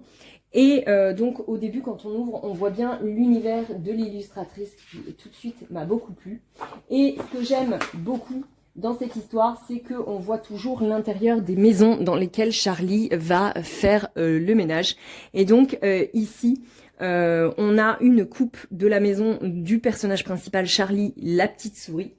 Et donc au début, quand on ouvre, on voit bien l'univers de l'illustratrice qui tout de suite m'a beaucoup plu. Et ce que j'aime beaucoup dans cette histoire, c'est qu'on voit toujours l'intérieur des maisons dans lesquelles Charlie va faire le ménage. Et donc ici, on a une coupe de la maison du personnage principal, Charlie, la petite souris.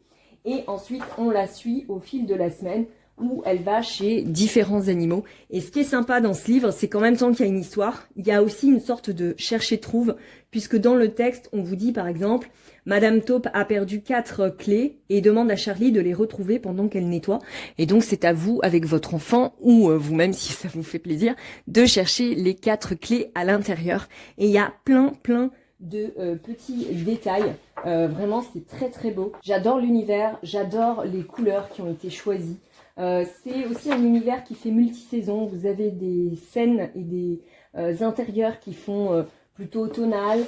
Et ensuite, on la suit au fil de la semaine où elle va chez différents animaux. Et ce qui est sympa dans ce livre, c'est qu'en même temps qu'il y a une histoire, il y a aussi une sorte de chercher-trouve, puisque dans le texte, on vous dit par exemple, Madame Taupe a perdu 4 clés et demande à Charlie de les retrouver pendant qu'elle nettoie. Et donc c'est à vous, avec votre enfant, ou vous-même si ça vous fait plaisir, de chercher les 4 clés à l'intérieur. Et il y a plein de petits détails. Vraiment, c'est très beau. J'adore l'univers, j'adore les couleurs qui ont été choisies. C'est aussi un univers qui fait multi-saison. Vous avez des scènes et des intérieurs qui font plutôt automnal,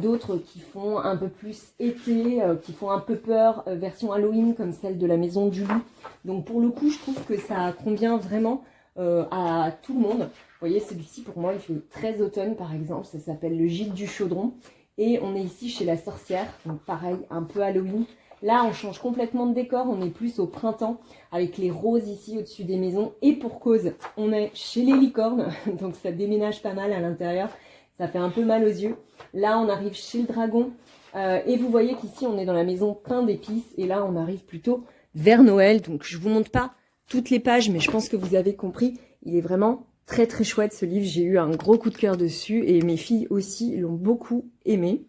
d'autres qui font un peu plus été, qui font un peu peur, version Halloween comme celle de la Maison du Loup. Donc pour le coup, je trouve que ça convient vraiment à tout le monde. Vous voyez, celui-ci pour moi, il fait très automne par exemple. Ça s'appelle le Gîte du Chaudron. Et on est ici chez la sorcière, donc pareil, un peu Halloween. Là, on change complètement de décor, on est plus au printemps, avec les roses ici au-dessus des maisons. Et pour cause, on est chez les licornes, donc ça déménage pas mal à l'intérieur. Ça fait un peu mal aux yeux. Là, on arrive chez le dragon. Et vous voyez qu'ici, on est dans la maison Pain d'épices. Et là, on arrive plutôt vers Noël. Donc, je vous montre pas toutes les pages, mais je pense que vous avez compris. Il est vraiment très chouette ce livre. J'ai eu un gros coup de cœur dessus. Et mes filles aussi l'ont beaucoup aimé.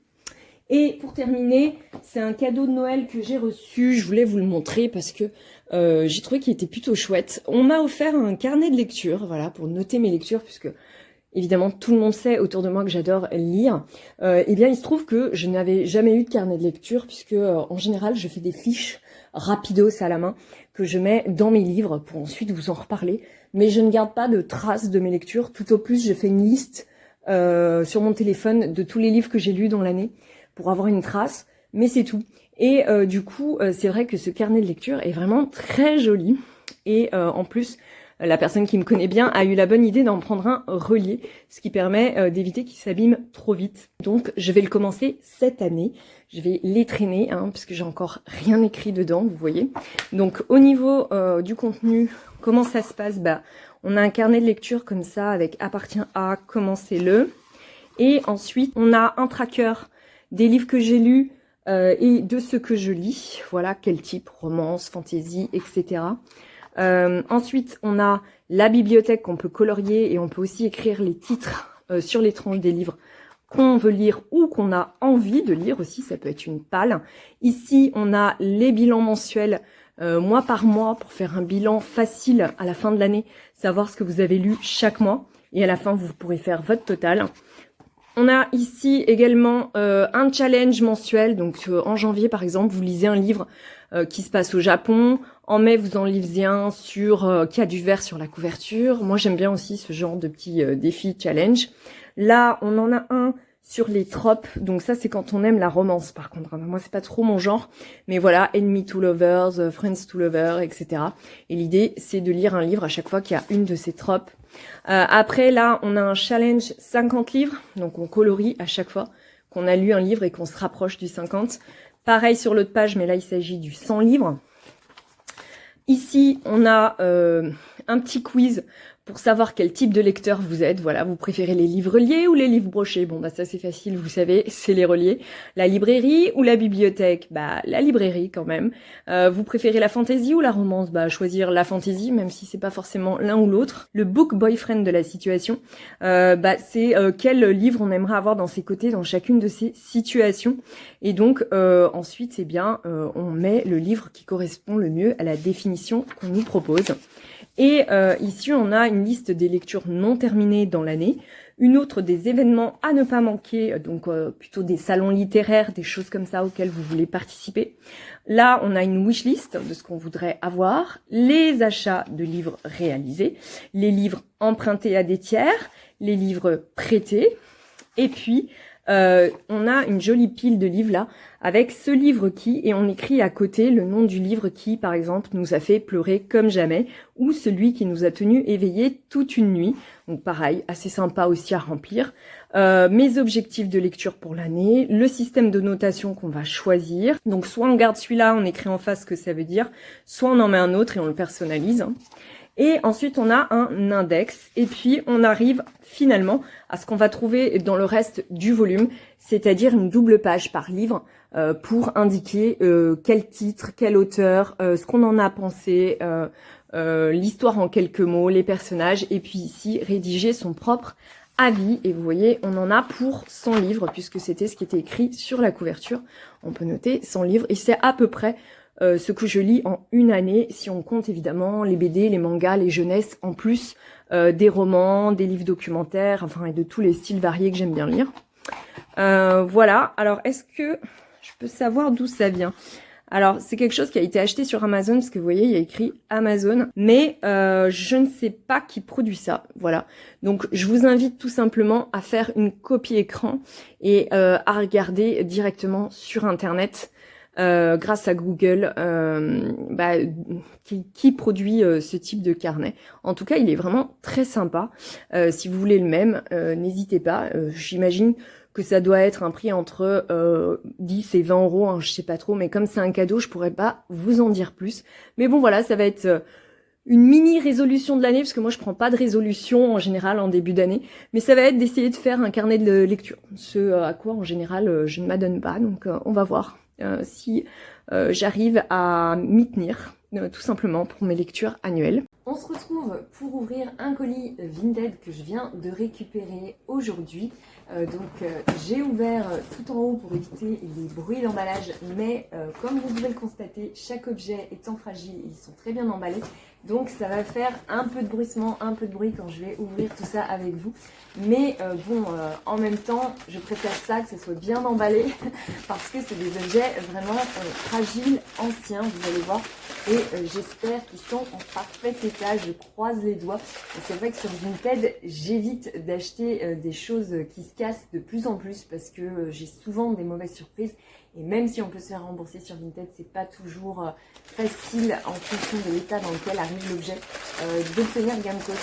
Et pour terminer, c'est un cadeau de Noël que j'ai reçu. Je voulais vous le montrer parce que j'ai trouvé qu'il était plutôt chouette. On m'a offert un carnet de lecture, voilà, pour noter mes lectures, puisque évidemment tout le monde sait autour de moi que j'adore lire. Eh bien, il se trouve que je n'avais jamais eu de carnet de lecture, puisque en général, je fais des fiches rapidos à la main que je mets dans mes livres pour ensuite vous en reparler. Mais je ne garde pas de traces de mes lectures. Tout au plus, je fais une liste sur mon téléphone de tous les livres que j'ai lus dans l'année, pour avoir une trace, mais c'est tout. Et du coup, c'est vrai que ce carnet de lecture est vraiment très joli. Et en plus, la personne qui me connaît bien a eu la bonne idée d'en prendre un relié, ce qui permet d'éviter qu'il s'abîme trop vite. Donc, je vais le commencer cette année. Je vais les traîner, parce que j'ai encore rien écrit dedans, vous voyez. Donc, au niveau du contenu, comment ça se passe? On a un carnet de lecture comme ça, avec appartient à, commencez-le. Et ensuite, on a un tracker des livres que j'ai lus et de ceux que je lis. Voilà, quel type, romance, fantasy, etc. Ensuite, on a la bibliothèque qu'on peut colorier et on peut aussi écrire les titres sur les tranches des livres qu'on veut lire ou qu'on a envie de lire aussi. Ça peut être une palle. Ici, on a les bilans mensuels mois par mois pour faire un bilan facile à la fin de l'année, savoir ce que vous avez lu chaque mois. Et à la fin, vous pourrez faire votre total. On a ici également un challenge mensuel. Donc en janvier, par exemple, vous lisez un livre qui se passe au Japon. En mai, vous en lisez un sur qui a du vert sur la couverture. Moi, j'aime bien aussi ce genre de petits défis challenge. Là, on en a un sur les tropes. Donc ça, c'est quand on aime la romance, par contre. Moi, c'est pas trop mon genre. Mais voilà, Enemy to Lovers, Friends to Lovers, etc. Et l'idée, c'est de lire un livre à chaque fois qu'il y a une de ces tropes. Après, là, on a un challenge 50 livres. Donc, on colorie à chaque fois qu'on a lu un livre et qu'on se rapproche du 50. Pareil sur l'autre page, mais là, il s'agit du 100 livres. Ici, on a un petit quiz pour savoir quel type de lecteur vous êtes. Voilà, vous préférez les livres reliés ou les livres brochés? Bon, ça c'est facile, vous savez, c'est les reliés. La librairie ou la bibliothèque? La librairie quand même. Vous préférez la fantaisie ou la romance? Choisir la fantaisie, même si c'est pas forcément l'un ou l'autre. Le book boyfriend de la situation, c'est quel livre on aimerait avoir dans ses côtés dans chacune de ces situations. Et donc ensuite, on met le livre qui correspond le mieux à la définition qu'on nous propose. Et ici, on a une liste des lectures non terminées dans l'année, une autre des événements à ne pas manquer, donc plutôt des salons littéraires, des choses comme ça auxquelles vous voulez participer. Là, on a une wishlist de ce qu'on voudrait avoir, les achats de livres réalisés, les livres empruntés à des tiers, les livres prêtés, et puis on a une jolie pile de livres là, avec ce livre qui, et on écrit à côté le nom du livre qui, par exemple, nous a fait pleurer comme jamais, ou celui qui nous a tenu éveillés toute une nuit. Donc pareil, assez sympa aussi à remplir. Mes objectifs de lecture pour l'année, le système de notation qu'on va choisir. Donc soit on garde celui-là, on écrit en face ce que ça veut dire, soit on en met un autre et on le personnalise. Et ensuite, on a un index. Et puis, on arrive finalement à ce qu'on va trouver dans le reste du volume, c'est-à-dire une double page par livre pour indiquer quel titre, quel auteur, ce qu'on en a pensé, l'histoire en quelques mots, les personnages, et puis ici, rédiger son propre avis. Et vous voyez, on en a pour 100 livres, puisque c'était ce qui était écrit sur la couverture. On peut noter 100 livres, et c'est à peu près ce que je lis en une année, si on compte évidemment les BD, les mangas, les jeunesses, en plus des romans, des livres documentaires, enfin, et de tous les styles variés que j'aime bien lire. Voilà, alors est-ce que je peux savoir d'où ça vient? Alors, c'est quelque chose qui a été acheté sur Amazon, parce que vous voyez, il y a écrit Amazon, mais je ne sais pas qui produit ça, voilà. Donc, je vous invite tout simplement à faire une copie écran et à regarder directement sur Internet, grâce à Google, qui produit ce type de carnet. En tout cas, il est vraiment très sympa. Si vous voulez le même, n'hésitez pas. J'imagine que ça doit être un prix entre 10 et 20 euros, hein, je sais pas trop, mais comme c'est un cadeau, je pourrais pas vous en dire plus. Mais bon, voilà, ça va être une mini résolution de l'année, parce que moi je prends pas de résolution en général en début d'année, mais ça va être d'essayer de faire un carnet de lecture, ce à quoi en général je ne m'adonne pas, donc on va voir si j'arrive à m'y tenir, tout simplement pour mes lectures annuelles. On se retrouve pour ouvrir un colis Vinted que je viens de récupérer aujourd'hui. J'ai ouvert tout en haut pour éviter les bruits d'emballage, mais comme vous pouvez le constater, chaque objet étant fragile, ils sont très bien emballés. Donc ça va faire un peu de bruissement, un peu de bruit quand je vais ouvrir tout ça avec vous. Mais en même temps, je préfère ça, que ce soit bien emballé, parce que c'est des objets vraiment fragiles, anciens, vous allez voir. Et j'espère qu'ils sont en parfait état, je croise les doigts. Et c'est vrai que sur Vinted, j'évite d'acheter des choses qui se cassent de plus en plus, parce que j'ai souvent des mauvaises surprises. Et même si on peut se faire rembourser sur Vinted, c'est pas toujours facile en fonction de l'état dans lequel arrive l'objet d'obtenir gain de cause.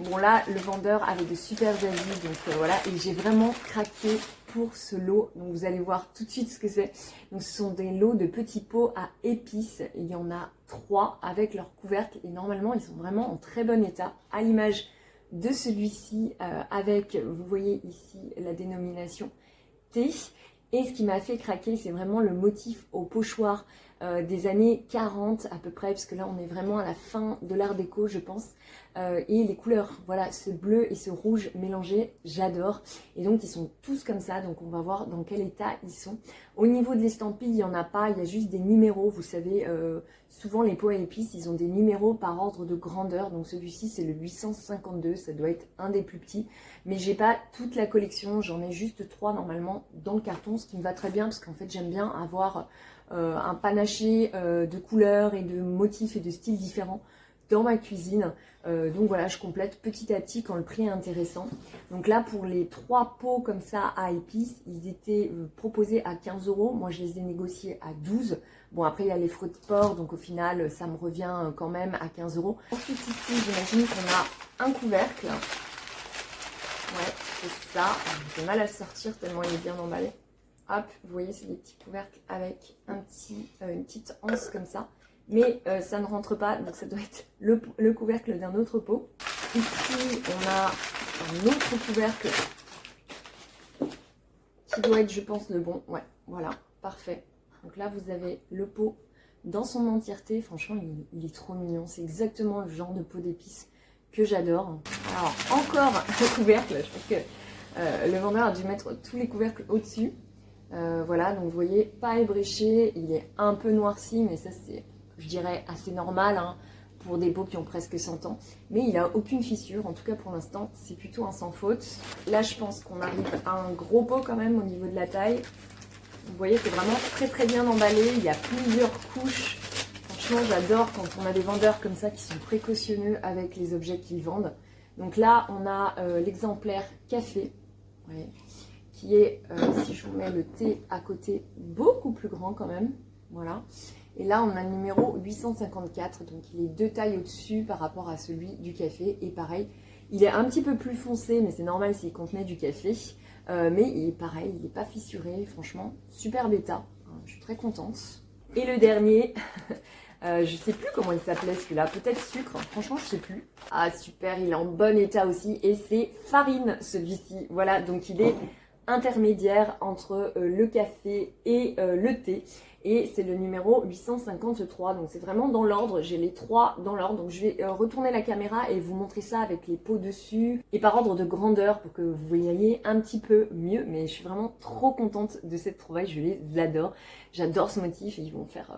Bon là, le vendeur avait de super avis, donc voilà, et j'ai vraiment craqué pour ce lot. Donc vous allez voir tout de suite ce que c'est. Donc ce sont des lots de petits pots à épices. Il y en a 3 avec leur couvercle et normalement ils sont vraiment en très bon état, à l'image de celui-ci avec, vous voyez ici la dénomination T. Et ce qui m'a fait craquer, c'est vraiment le motif au pochoir des années 40 à peu près, parce que là on est vraiment à la fin de l'art déco je pense. Et les couleurs, voilà, ce bleu et ce rouge mélangés, j'adore. Et donc ils sont tous comme ça, donc on va voir dans quel état ils sont. Au niveau de l'estampille, il n'y en a pas, il y a juste des numéros. Vous savez, souvent les pots à épices, ils ont des numéros par ordre de grandeur. Donc celui-ci c'est le 852, ça doit être un des plus petits. Mais j'ai pas toute la collection, j'en ai juste 3 normalement dans le carton, ce qui me va très bien parce qu'en fait j'aime bien avoir un panaché de couleurs et de motifs et de styles différents dans ma cuisine. Donc voilà, je complète petit à petit quand le prix est intéressant. Donc là, pour les 3 pots comme ça à épices, ils étaient proposés à 15 euros. Moi, je les ai négociés à 12. Bon, après, il y a les frais de port, donc au final, ça me revient quand même à 15 euros. Ensuite, ici, j'imagine qu'on a un couvercle. Ouais, c'est ça. J'ai mal à le sortir tellement il est bien emballé. Hop, vous voyez, c'est des petits couvercles avec une petite anse comme ça. Mais ça ne rentre pas, donc ça doit être le couvercle d'un autre pot. Ici, on a un autre couvercle qui doit être, je pense, le bon. Ouais, voilà, parfait. Donc là, vous avez le pot dans son entièreté. Franchement, il est trop mignon. C'est exactement le genre de pot d'épices que j'adore. Alors, encore un couvercle. Je pense que le vendeur a dû mettre tous les couvercles au-dessus. Voilà, donc vous voyez, pas ébréché. Il est un peu noirci, mais ça, c'est, je dirais, assez normal hein, pour des pots qui ont presque 100 ans. Mais il n'a aucune fissure. En tout cas, pour l'instant, c'est plutôt un sans faute. Là, je pense qu'on arrive à un gros pot quand même au niveau de la taille. Vous voyez, c'est vraiment très très bien emballé. Il y a plusieurs couches. Franchement, j'adore quand on a des vendeurs comme ça qui sont précautionneux avec les objets qu'ils vendent. Donc là, on a l'exemplaire café, ouais, qui est, si je vous mets le thé à côté, beaucoup plus grand quand même. Voilà. Et là, on a le numéro 854, donc il est 2 tailles au-dessus par rapport à celui du café. Et pareil, il est un petit peu plus foncé, mais c'est normal s'il contenait du café. Mais il est pareil, il n'est pas fissuré, franchement, super bêta. Je suis très contente. Et le dernier, je sais plus comment il s'appelait celui-là, peut-être sucre, franchement je sais plus. Ah super, il est en bon état aussi et c'est farine celui-ci. Voilà, donc il est intermédiaire entre le café et le thé. Et c'est le numéro 853, donc c'est vraiment dans l'ordre, j'ai les 3 dans l'ordre. Donc je vais retourner la caméra et vous montrer ça avec les pots dessus et par ordre de grandeur pour que vous voyez un petit peu mieux. Mais je suis vraiment trop contente de cette trouvaille, je les adore. J'adore ce motif et ils vont faire...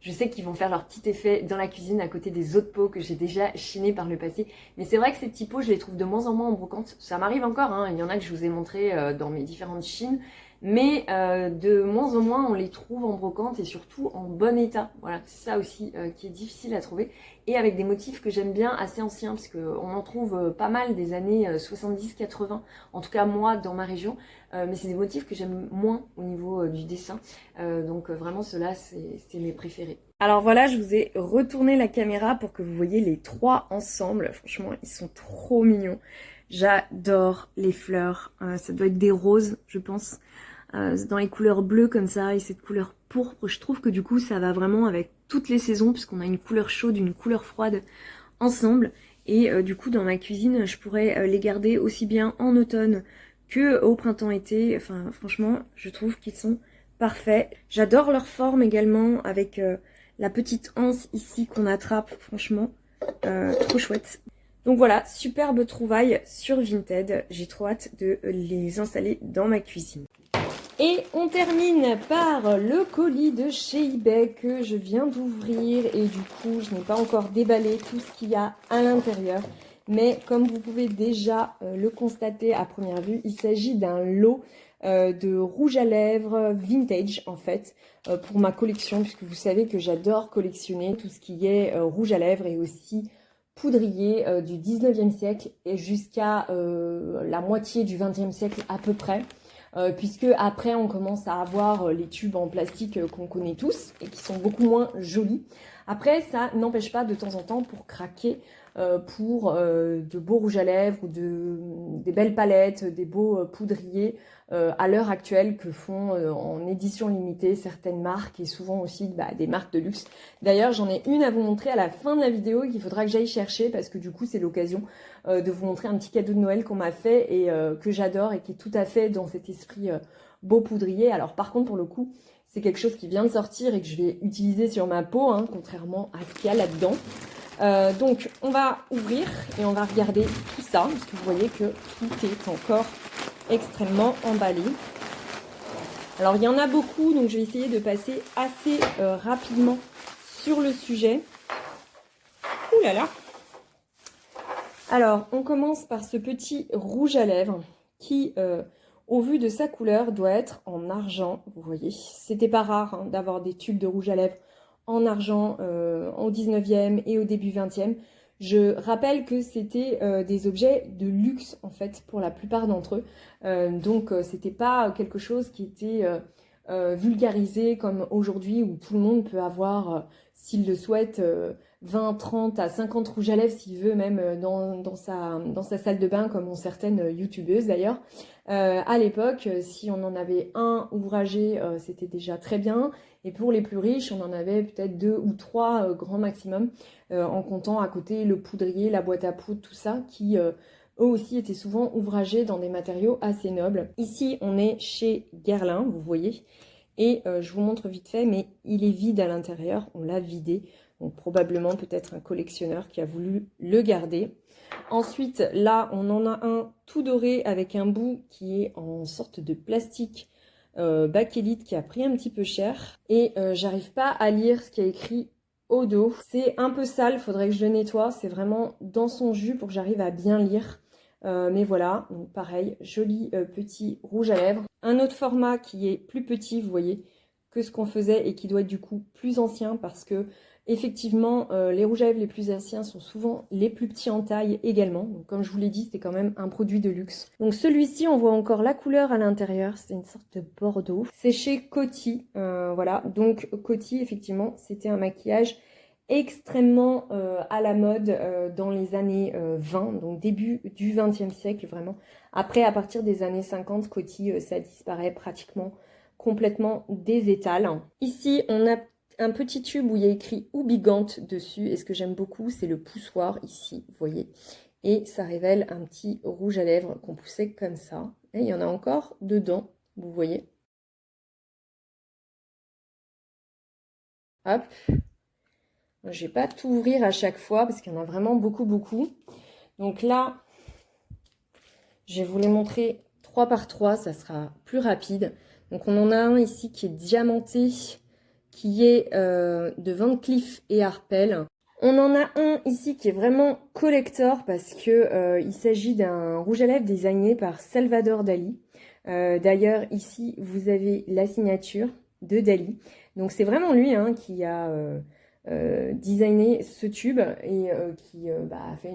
Je sais qu'ils vont faire leur petit effet dans la cuisine à côté des autres pots que j'ai déjà chinés par le passé. Mais c'est vrai que ces petits pots, je les trouve de moins en moins en brocante. Ça m'arrive encore, hein. Il y en a que je vous ai montré dans mes différentes chines. Mais de moins en moins on les trouve en brocante et surtout en bon état. Voilà, c'est ça aussi qui est difficile à trouver. Et avec des motifs que j'aime bien, assez anciens, parce qu'on en trouve pas mal des années 70-80, en tout cas moi dans ma région. Mais c'est des motifs que j'aime moins au niveau du dessin. Donc vraiment ceux-là, c'est mes préférés. Alors voilà, je vous ai retourné la caméra pour que vous voyez les 3 ensemble. Franchement, ils sont trop mignons. J'adore les fleurs. Ça doit être des roses, je pense. Dans les couleurs bleues comme ça et cette couleur pourpre, je trouve que du coup ça va vraiment avec toutes les saisons puisqu'on a une couleur chaude, une couleur froide ensemble et du coup dans ma cuisine je pourrais les garder aussi bien en automne que au printemps-été. Enfin franchement je trouve qu'ils sont parfaits. J'adore leur forme également avec la petite anse ici qu'on attrape, franchement trop chouette. Donc voilà, superbe trouvaille sur Vinted, j'ai trop hâte de les installer dans ma cuisine. Et on termine par le colis de chez eBay que je viens d'ouvrir et du coup je n'ai pas encore déballé tout ce qu'il y a à l'intérieur. Mais comme vous pouvez déjà le constater à première vue, il s'agit d'un lot de rouge à lèvres vintage en fait pour ma collection puisque vous savez que j'adore collectionner tout ce qui est rouge à lèvres et aussi poudrier du 19e siècle et jusqu'à la moitié du 20e siècle à peu près. Puisque après on commence à avoir les tubes en plastique qu'on connaît tous et qui sont beaucoup moins jolis. Après ça n'empêche pas de temps en temps pour craquer pour de beaux rouges à lèvres ou des belles palettes, des beaux poudriers à l'heure actuelle que font en édition limitée certaines marques et souvent aussi des marques de luxe. D'ailleurs j'en ai une à vous montrer à la fin de la vidéo et qu'il faudra que j'aille chercher parce que du coup c'est l'occasion de vous montrer un petit cadeau de Noël qu'on m'a fait et que j'adore et qui est tout à fait dans cet esprit beau poudrier. Alors par contre pour le coup c'est quelque chose qui vient de sortir et que je vais utiliser sur ma peau, hein, contrairement à ce qu'il y a là-dedans. Donc on va ouvrir et on va regarder tout ça parce que vous voyez que tout est encore extrêmement emballé. Alors il y en a beaucoup donc je vais essayer de passer assez rapidement sur le sujet. Ouh là là. Alors, on commence par ce petit rouge à lèvres qui, au vu de sa couleur, doit être en argent. Vous voyez, c'était pas rare hein, d'avoir des tubes de rouge à lèvres en argent au 19e et au début 20e. Je rappelle que c'était des objets de luxe en fait pour la plupart d'entre eux. Donc, c'était pas quelque chose qui était vulgarisé comme aujourd'hui où tout le monde peut avoir, s'il le souhaite, 20, 30 à 50 rouges à lèvres s'il veut, même dans sa salle de bain, comme ont certaines youtubeuses d'ailleurs. À l'époque, si on en avait un ouvragé, c'était déjà très bien. Et pour les plus riches, on en avait peut-être 2 ou 3 grand maximum, en comptant à côté le poudrier, la boîte à poudre, tout ça, qui eux aussi étaient souvent ouvragés dans des matériaux assez nobles. Ici, on est chez Guerlain, vous voyez. Et je vous montre vite fait, mais il est vide à l'intérieur, on l'a vidé. Donc probablement peut-être un collectionneur qui a voulu le garder. Ensuite, là, on en a un tout doré avec un bout qui est en sorte de plastique bakélite qui a pris un petit peu cher. Et j'arrive pas à lire ce qui est écrit au dos. C'est un peu sale, faudrait que je le nettoie. C'est vraiment dans son jus pour que j'arrive à bien lire. Mais voilà, donc pareil, joli petit rouge à lèvres. Un autre format qui est plus petit, vous voyez, que ce qu'on faisait et qui doit être du coup plus ancien parce que effectivement, les rouges à lèvres les plus anciens sont souvent les plus petits en taille également. Donc, comme je vous l'ai dit, c'était quand même un produit de luxe. Donc celui-ci, on voit encore la couleur à l'intérieur. C'est une sorte de bordeaux. C'est chez Coty. Voilà. Donc Coty, effectivement, c'était un maquillage extrêmement à la mode dans les années 20. Donc début du 20e siècle, vraiment. Après, à partir des années 50, Coty, ça disparaît pratiquement complètement des étals. Ici, on a un petit tube où il y a écrit Oubigante dessus. Et ce que j'aime beaucoup, c'est le poussoir ici, vous voyez. Et ça révèle un petit rouge à lèvres qu'on poussait comme ça. Et il y en a encore dedans, vous voyez. Hop. Je vais pas tout ouvrir à chaque fois parce qu'il y en a vraiment beaucoup, beaucoup. Donc là, je vais vous les montrer 3 par 3, ça sera plus rapide. Donc on en a un ici qui est diamanté, qui est de Van Cleef et Arpels. On en a un ici qui est vraiment collector parce que il s'agit d'un rouge à lèvres designé par Salvador Dali. D'ailleurs, ici, vous avez la signature de Dali. Donc c'est vraiment lui hein, qui a designé ce tube et qui a fait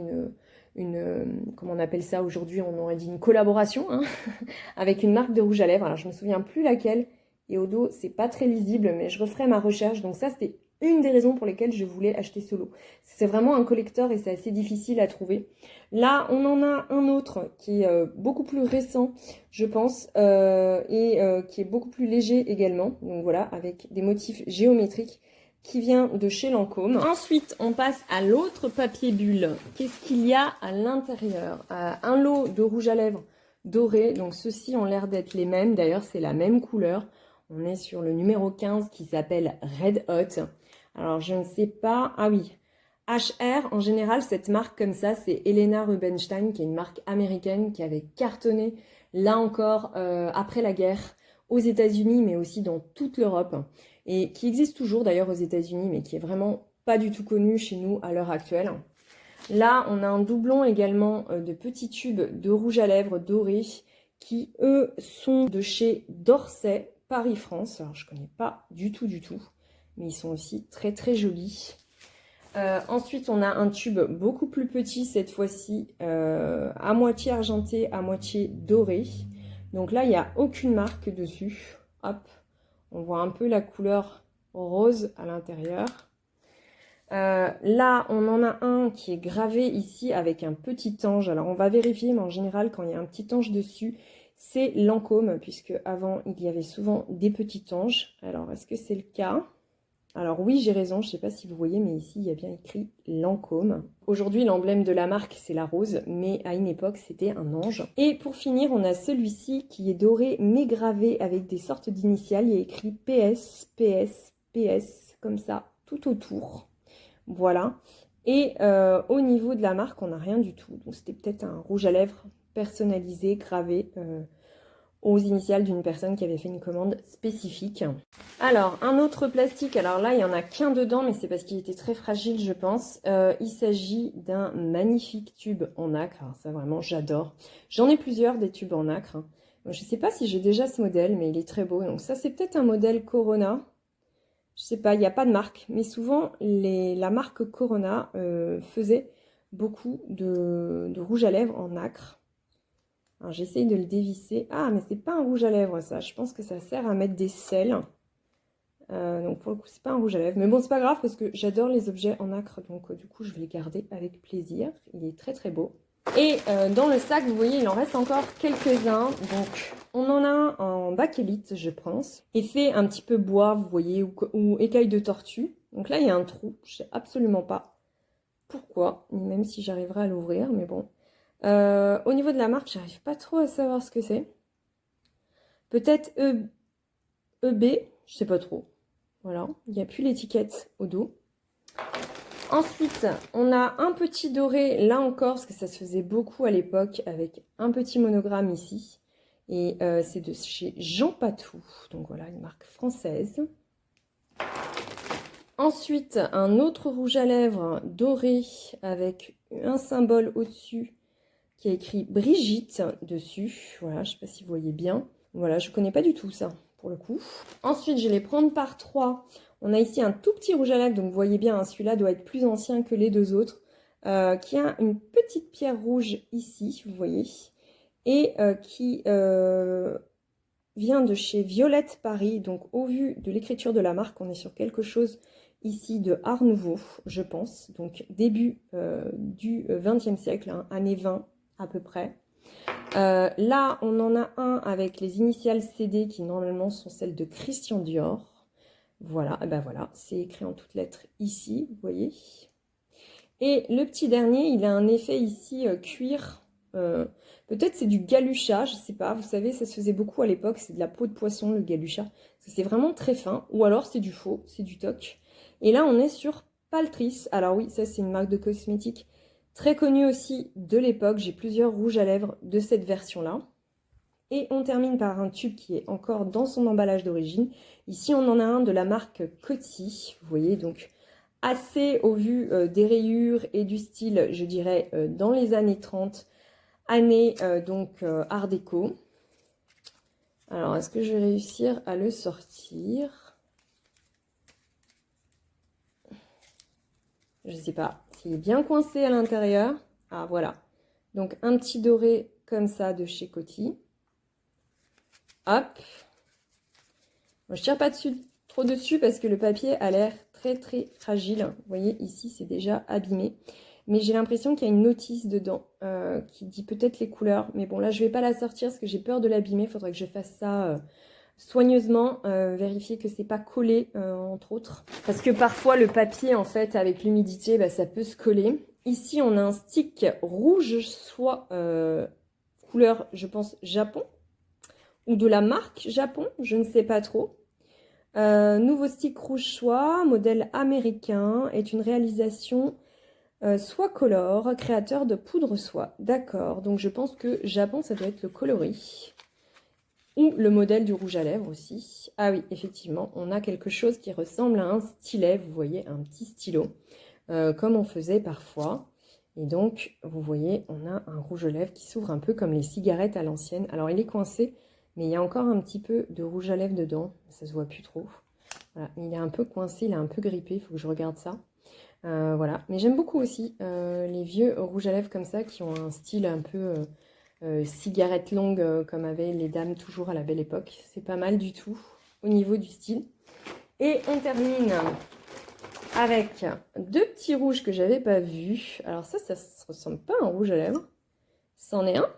comment on appelle ça aujourd'hui, on aurait dit une collaboration hein, avec une marque de rouge à lèvres. Alors je me souviens plus laquelle et au dos c'est pas très lisible mais je referai ma recherche. Donc ça c'était une des raisons pour lesquelles je voulais acheter ce lot. C'est vraiment un collector et c'est assez difficile à trouver. Là on en a un autre qui est beaucoup plus récent je pense et qui est beaucoup plus léger également. Donc voilà, avec des motifs géométriques, qui vient de chez Lancôme. Ensuite, on passe à l'autre papier bulle. Qu'est-ce qu'il y a à l'intérieur? Un lot de rouge à lèvres doré. Donc ceux-ci ont l'air d'être les mêmes. D'ailleurs, c'est la même couleur. On est sur le numéro 15 qui s'appelle Red Hot. Alors, je ne sais pas... Ah oui, HR, en général, cette marque comme ça, c'est Helena Rubinstein, qui est une marque américaine qui avait cartonné, là encore, après la guerre, aux États-Unis, mais aussi dans toute l'Europe, et qui existe toujours d'ailleurs aux États-Unis, mais qui est vraiment pas du tout connu chez nous à l'heure actuelle. Là, on a un doublon également de petits tubes de rouge à lèvres dorés, qui eux sont de chez Dorset, Paris-France. Alors, je connais pas du tout, mais ils sont aussi très très jolis. Ensuite, on a un tube beaucoup plus petit cette fois-ci, à moitié argenté, à moitié doré. Donc là, il n'y a aucune marque dessus. Hop, on voit un peu la couleur rose à l'intérieur. Là, on en a un qui est gravé ici avec un petit ange. Alors, on va vérifier, mais en général, quand il y a un petit ange dessus, c'est Lancôme, puisque avant, il y avait souvent des petits anges. Alors, est-ce que c'est le cas ? Alors oui, j'ai raison, je ne sais pas si vous voyez, mais ici, il y a bien écrit Lancôme. Aujourd'hui, l'emblème de la marque, c'est la rose, mais à une époque, c'était un ange. Et pour finir, on a celui-ci qui est doré, mais gravé avec des sortes d'initiales. Il y a écrit PS, PS, PS, comme ça, tout autour. Voilà. Et au niveau de la marque, on n'a rien du tout. Donc c'était peut-être un rouge à lèvres personnalisé, gravé aux initiales d'une personne qui avait fait une commande spécifique. Alors, un autre plastique, alors là, il n'y en a qu'un dedans, mais c'est parce qu'il était très fragile, je pense. Il s'agit d'un magnifique tube en nacre. Alors ça, vraiment, j'adore. J'en ai plusieurs, des tubes en nacre. Je ne sais pas si j'ai déjà ce modèle, mais il est très beau. Donc ça, c'est peut-être un modèle Corona. Je ne sais pas, il n'y a pas de marque. Mais souvent, la marque Corona faisait beaucoup de rouge à lèvres en nacre. Alors j'essaye de le dévisser. Ah, mais c'est pas un rouge à lèvres ça. Je pense que ça sert à mettre des sels. Donc pour le coup, c'est pas un rouge à lèvres. Mais bon, c'est pas grave parce que j'adore les objets en nacre. Donc du coup, je vais les garder avec plaisir. Il est très très beau. Et dans le sac, vous voyez, il en reste encore quelques-uns. Donc on en a un en bakélite, je pense. Effet un petit peu bois, vous voyez, ou écaille de tortue. Donc là, il y a un trou. Je sais absolument pas pourquoi, ni même si j'arriverai à l'ouvrir. Mais bon. Au niveau de la marque, j'arrive pas trop à savoir ce que c'est. Peut-être EB, je sais pas trop. Voilà, il n'y a plus l'étiquette au dos. Ensuite, on a un petit doré, là encore, parce que ça se faisait beaucoup à l'époque, avec un petit monogramme ici. Et c'est de chez Jean Patou. Donc voilà, une marque française. Ensuite, un autre rouge à lèvres doré avec un symbole au-dessus qui a écrit Brigitte dessus. Voilà, je ne sais pas si vous voyez bien. Voilà, je ne connais pas du tout ça, pour le coup. Ensuite, je vais les prendre par 3. On a ici un tout petit rouge à lèvres, donc vous voyez bien, hein, celui-là doit être plus ancien que les deux autres, qui a une petite pierre rouge ici, vous voyez, et qui vient de chez Violette Paris. Donc au vu de l'écriture de la marque, on est sur quelque chose ici de Art Nouveau, je pense. Donc début du XXe siècle, hein, années 20 à peu près. Là, on en a un avec les initiales CD qui normalement sont celles de Christian Dior. Voilà, et ben voilà, c'est écrit en toutes lettres ici, vous voyez. Et le petit dernier, il a un effet ici cuir Peut-être c'est du galucha, je sais pas. Vous savez, ça se faisait beaucoup à l'époque. C'est de la peau de poisson, le galucha. C'est vraiment très fin. Ou alors c'est du faux, c'est du toc. Et là, on est sur Paltrice. Alors oui, ça c'est une marque de cosmétiques très connue aussi de l'époque. J'ai plusieurs rouges à lèvres de cette version-là. Et on termine par un tube qui est encore dans son emballage d'origine. Ici, on en a un de la marque Coty. Vous voyez, donc assez au vu des rayures et du style, je dirais, dans les années 30, années Art déco. Alors, est-ce que je vais réussir à le sortir? Je ne sais pas. S'il est bien coincé à l'intérieur. Ah, voilà. Donc, un petit doré comme ça de chez Coty. Hop. Bon, je tire pas trop dessus parce que le papier a l'air très très fragile. Vous voyez, ici, c'est déjà abîmé. Mais j'ai l'impression qu'il y a une notice dedans qui dit peut-être les couleurs. Mais bon, là, je vais pas la sortir parce que j'ai peur de l'abîmer. Il faudrait que je fasse ça soigneusement. Vérifier que c'est pas collé, entre autres. Parce que parfois, le papier, en fait, avec l'humidité, bah, ça peut se coller. Ici, on a un stick rouge, soit couleur, je pense, Japon. Ou de la marque Japon, je ne sais pas trop. Nouveau stick rouge soie, modèle américain, est une réalisation soie color, créateur de poudre soie. D'accord, donc je pense que Japon, ça doit être le coloris. Ou le modèle du rouge à lèvres aussi. Ah oui, effectivement, on a quelque chose qui ressemble à un stylet, vous voyez, un petit stylo, comme on faisait parfois. Et donc, vous voyez, on a un rouge à lèvres qui s'ouvre un peu comme les cigarettes à l'ancienne. Alors, il est coincé. Mais il y a encore un petit peu de rouge à lèvres dedans. Ça se voit plus trop. Voilà. Il est un peu coincé, il est un peu grippé. Il faut que je regarde ça. Voilà. Mais j'aime beaucoup aussi les vieux rouges à lèvres comme ça qui ont un style un peu cigarette longue comme avaient les dames toujours à la belle époque. C'est pas mal du tout au niveau du style. Et on termine avec deux petits rouges que j'avais pas vus. Alors ça se ressemble pas à un rouge à lèvres. C'en est un.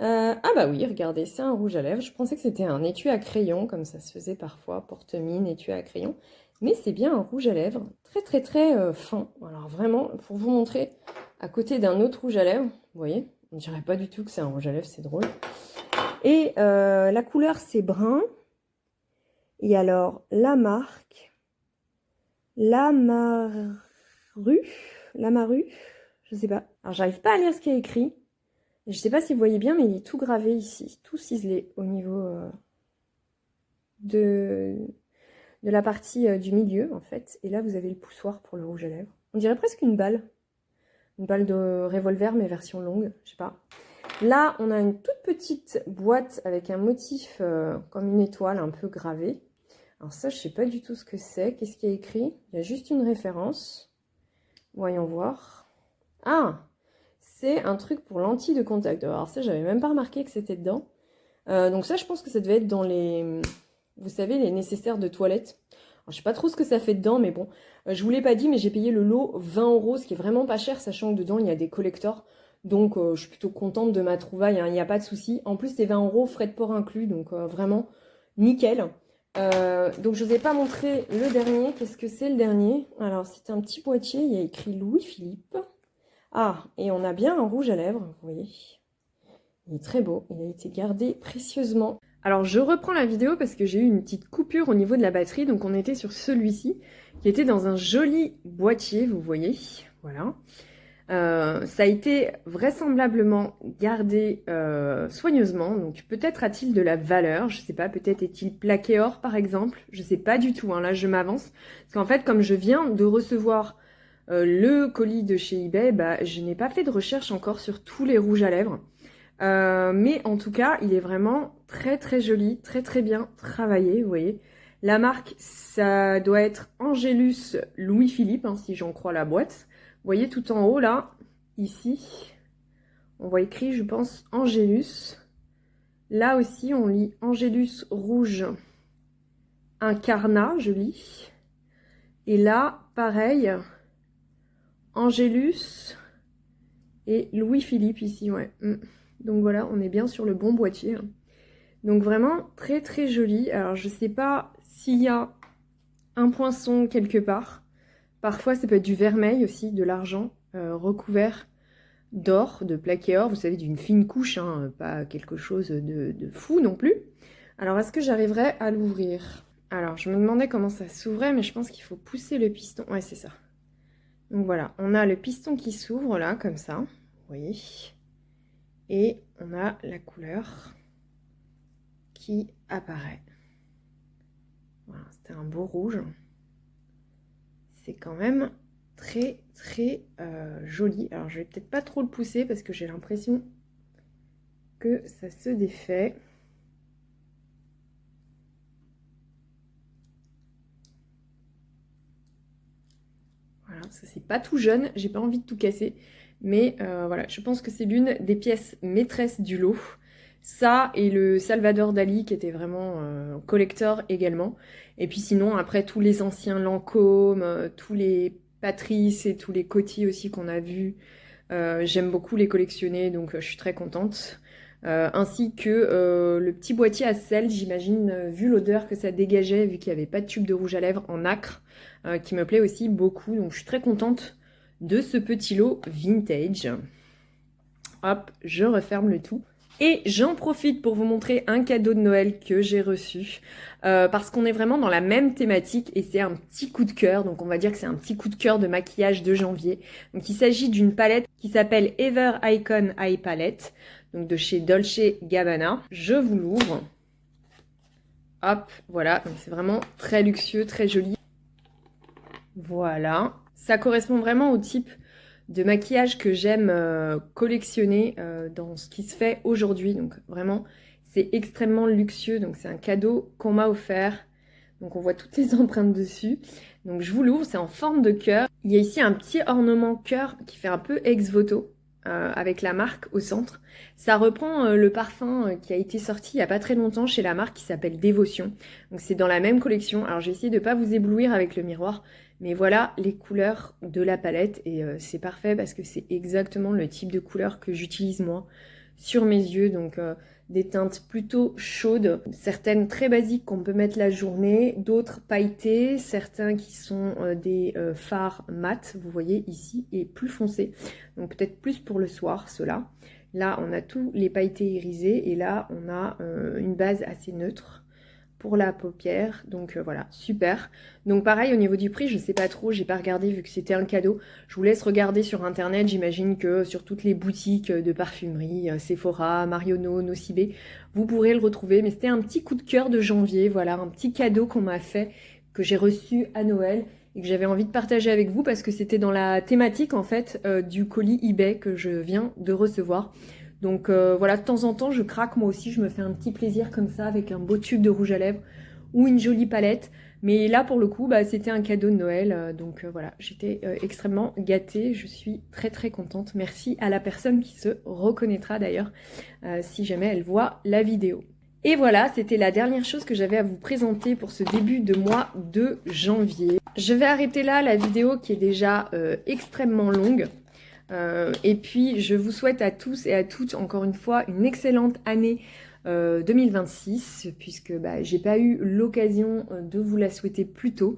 Ah bah oui, regardez, c'est un rouge à lèvres. Je pensais que c'était un étui à crayon, comme ça se faisait parfois, porte-mine, étui à crayon. Mais c'est bien un rouge à lèvres, très très très fin. Alors vraiment, pour vous montrer, à côté d'un autre rouge à lèvres, vous voyez, on ne dirait pas du tout que c'est un rouge à lèvres, c'est drôle. Et la couleur, c'est brun. Et alors, la marque, Lamaru, je sais pas. Alors, j'arrive pas à lire ce qui est écrit. Je ne sais pas si vous voyez bien, mais il est tout gravé ici, tout ciselé au niveau de la partie du milieu, en fait. Et là, vous avez le poussoir pour le rouge à lèvres. On dirait presque une balle de revolver, mais version longue, je sais pas. Là, on a une toute petite boîte avec un motif comme une étoile un peu gravé. Alors ça, je ne sais pas du tout ce que c'est. Qu'est-ce qui est écrit? Il y a juste une référence. Voyons voir. Ah! C'est un truc pour lentilles de contact. Alors ça, j'avais même pas remarqué que c'était dedans. Donc ça, je pense que ça devait être dans les, vous savez, les nécessaires de toilette. Alors, je sais pas trop ce que ça fait dedans, mais bon. Je vous l'ai pas dit, mais j'ai payé le lot 20 €, ce qui est vraiment pas cher, sachant que dedans, il y a des collectors. Donc, je suis plutôt contente de ma trouvaille, hein, il n'y a pas de souci. En plus, c'est 20 €, frais de port inclus, donc vraiment nickel. Donc, je vous ai pas montré le dernier. Qu'est-ce que c'est le dernier? Alors, c'est un petit boîtier, il y a écrit Louis-Philippe. Ah, et on a bien un rouge à lèvres, vous voyez. Il est très beau, il a été gardé précieusement. Alors je reprends la vidéo parce que j'ai eu une petite coupure au niveau de la batterie, donc on était sur celui-ci, qui était dans un joli boîtier, vous voyez, voilà. Ça a été vraisemblablement gardé soigneusement, donc peut-être a-t-il de la valeur, je sais pas, peut-être est-il plaqué or par exemple, je sais pas du tout, hein, là je m'avance, parce qu'en fait comme je viens de recevoir le colis de chez eBay, bah, je n'ai pas fait de recherche encore sur tous les rouges à lèvres. Mais en tout cas, il est vraiment très très joli, très très bien travaillé, vous voyez. La marque, ça doit être Angelus Louis-Philippe, hein, si j'en crois la boîte. Vous voyez tout en haut là, ici, on voit écrit, je pense, Angelus. Là aussi, on lit Angelus rouge incarnat, je lis. Et là, pareil, Angelus et Louis-Philippe ici, ouais. Donc voilà, on est bien sur le bon boîtier. Donc vraiment très très joli. Alors je sais pas s'il y a un poinçon quelque part. Parfois ça peut être du vermeil aussi, de l'argent recouvert d'or, de plaqué or, vous savez, d'une fine couche, hein, pas quelque chose de fou non plus. Alors, est-ce que j'arriverai à l'ouvrir? Alors, je me demandais comment ça s'ouvrait, mais je pense qu'il faut pousser le piston. Ouais, c'est ça. Donc voilà, on a le piston qui s'ouvre là, comme ça, vous voyez. Et on a la couleur qui apparaît. Voilà, c'était un beau rouge. C'est quand même très très joli. Alors je vais peut-être pas trop le pousser parce que j'ai l'impression que ça se défait. Voilà, ça c'est pas tout jeune, j'ai pas envie de tout casser. Mais voilà, je pense que c'est l'une des pièces maîtresses du lot. Ça et le Salvador Dali qui était vraiment collector également. Et puis sinon, après tous les anciens Lancôme, tous les Patrice et tous les Coty aussi qu'on a vus. J'aime beaucoup les collectionner, donc je suis très contente. Ainsi que le petit boîtier à sel, j'imagine, vu l'odeur que ça dégageait, vu qu'il n'y avait pas de tube de rouge à lèvres en nacre, qui me plaît aussi beaucoup. Donc je suis très contente de ce petit lot vintage. Hop, je referme le tout. Et j'en profite pour vous montrer un cadeau de Noël que j'ai reçu, parce qu'on est vraiment dans la même thématique et c'est un petit coup de cœur, donc on va dire que c'est un petit coup de cœur de maquillage de janvier. Donc il s'agit d'une palette qui s'appelle Ever Icon Eye Palette, donc de chez Dolce Gabbana. Je vous l'ouvre. Hop, voilà, donc c'est vraiment très luxueux, très joli. Voilà, ça correspond vraiment au type de maquillage que j'aime collectionner dans ce qui se fait aujourd'hui. Donc vraiment, c'est extrêmement luxueux. Donc c'est un cadeau qu'on m'a offert. Donc on voit toutes les empreintes dessus. Donc je vous l'ouvre, c'est en forme de cœur. Il y a ici un petit ornement cœur qui fait un peu ex-voto avec la marque au centre. Ça reprend le parfum qui a été sorti il n'y a pas très longtemps chez la marque qui s'appelle Dévotion. Donc c'est dans la même collection. Alors j'ai essayé de ne pas vous éblouir avec le miroir. Mais voilà les couleurs de la palette et c'est parfait parce que c'est exactement le type de couleur que j'utilise moi sur mes yeux. Donc des teintes plutôt chaudes, certaines très basiques qu'on peut mettre la journée, d'autres pailletées, certains qui sont des fards mat, vous voyez ici, et plus foncés. Donc peut-être plus pour le soir, ceux-là. Là, on a tous les pailletés irisés et là, on a une base assez neutre pour la paupière, donc voilà, super. Donc pareil au niveau du prix, je sais pas trop, j'ai pas regardé vu que c'était un cadeau. Je vous laisse regarder sur internet, j'imagine que sur toutes les boutiques de parfumerie, Sephora, Marionneau, Nocibé, vous pourrez le retrouver. Mais c'était un petit coup de cœur de janvier, voilà, un petit cadeau qu'on m'a fait, que j'ai reçu à Noël et que j'avais envie de partager avec vous parce que c'était dans la thématique en fait du colis eBay que je viens de recevoir. Donc voilà, de temps en temps, je craque moi aussi, je me fais un petit plaisir comme ça avec un beau tube de rouge à lèvres ou une jolie palette. Mais là, pour le coup, bah, c'était un cadeau de Noël, donc voilà, j'étais extrêmement gâtée, je suis très très contente. Merci à la personne qui se reconnaîtra d'ailleurs, si jamais elle voit la vidéo. Et voilà, c'était la dernière chose que j'avais à vous présenter pour ce début de mois de janvier. Je vais arrêter là la vidéo qui est déjà extrêmement longue. Et puis je vous souhaite à tous et à toutes encore une fois une excellente année 2026 puisque bah, j'ai pas eu l'occasion de vous la souhaiter plus tôt.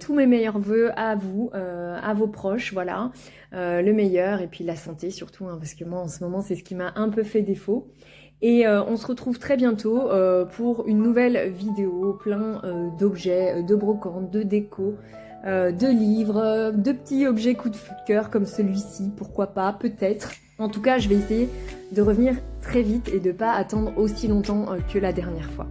Tous mes meilleurs vœux à vous, à vos proches, voilà, le meilleur et puis la santé surtout hein, parce que moi en ce moment c'est ce qui m'a un peu fait défaut. Et on se retrouve très bientôt pour une nouvelle vidéo plein d'objets, de brocantes, de déco, de livres, de petits objets coup de cœur comme celui-ci, pourquoi pas, peut-être. En tout cas, je vais essayer de revenir très vite et de pas attendre aussi longtemps que la dernière fois.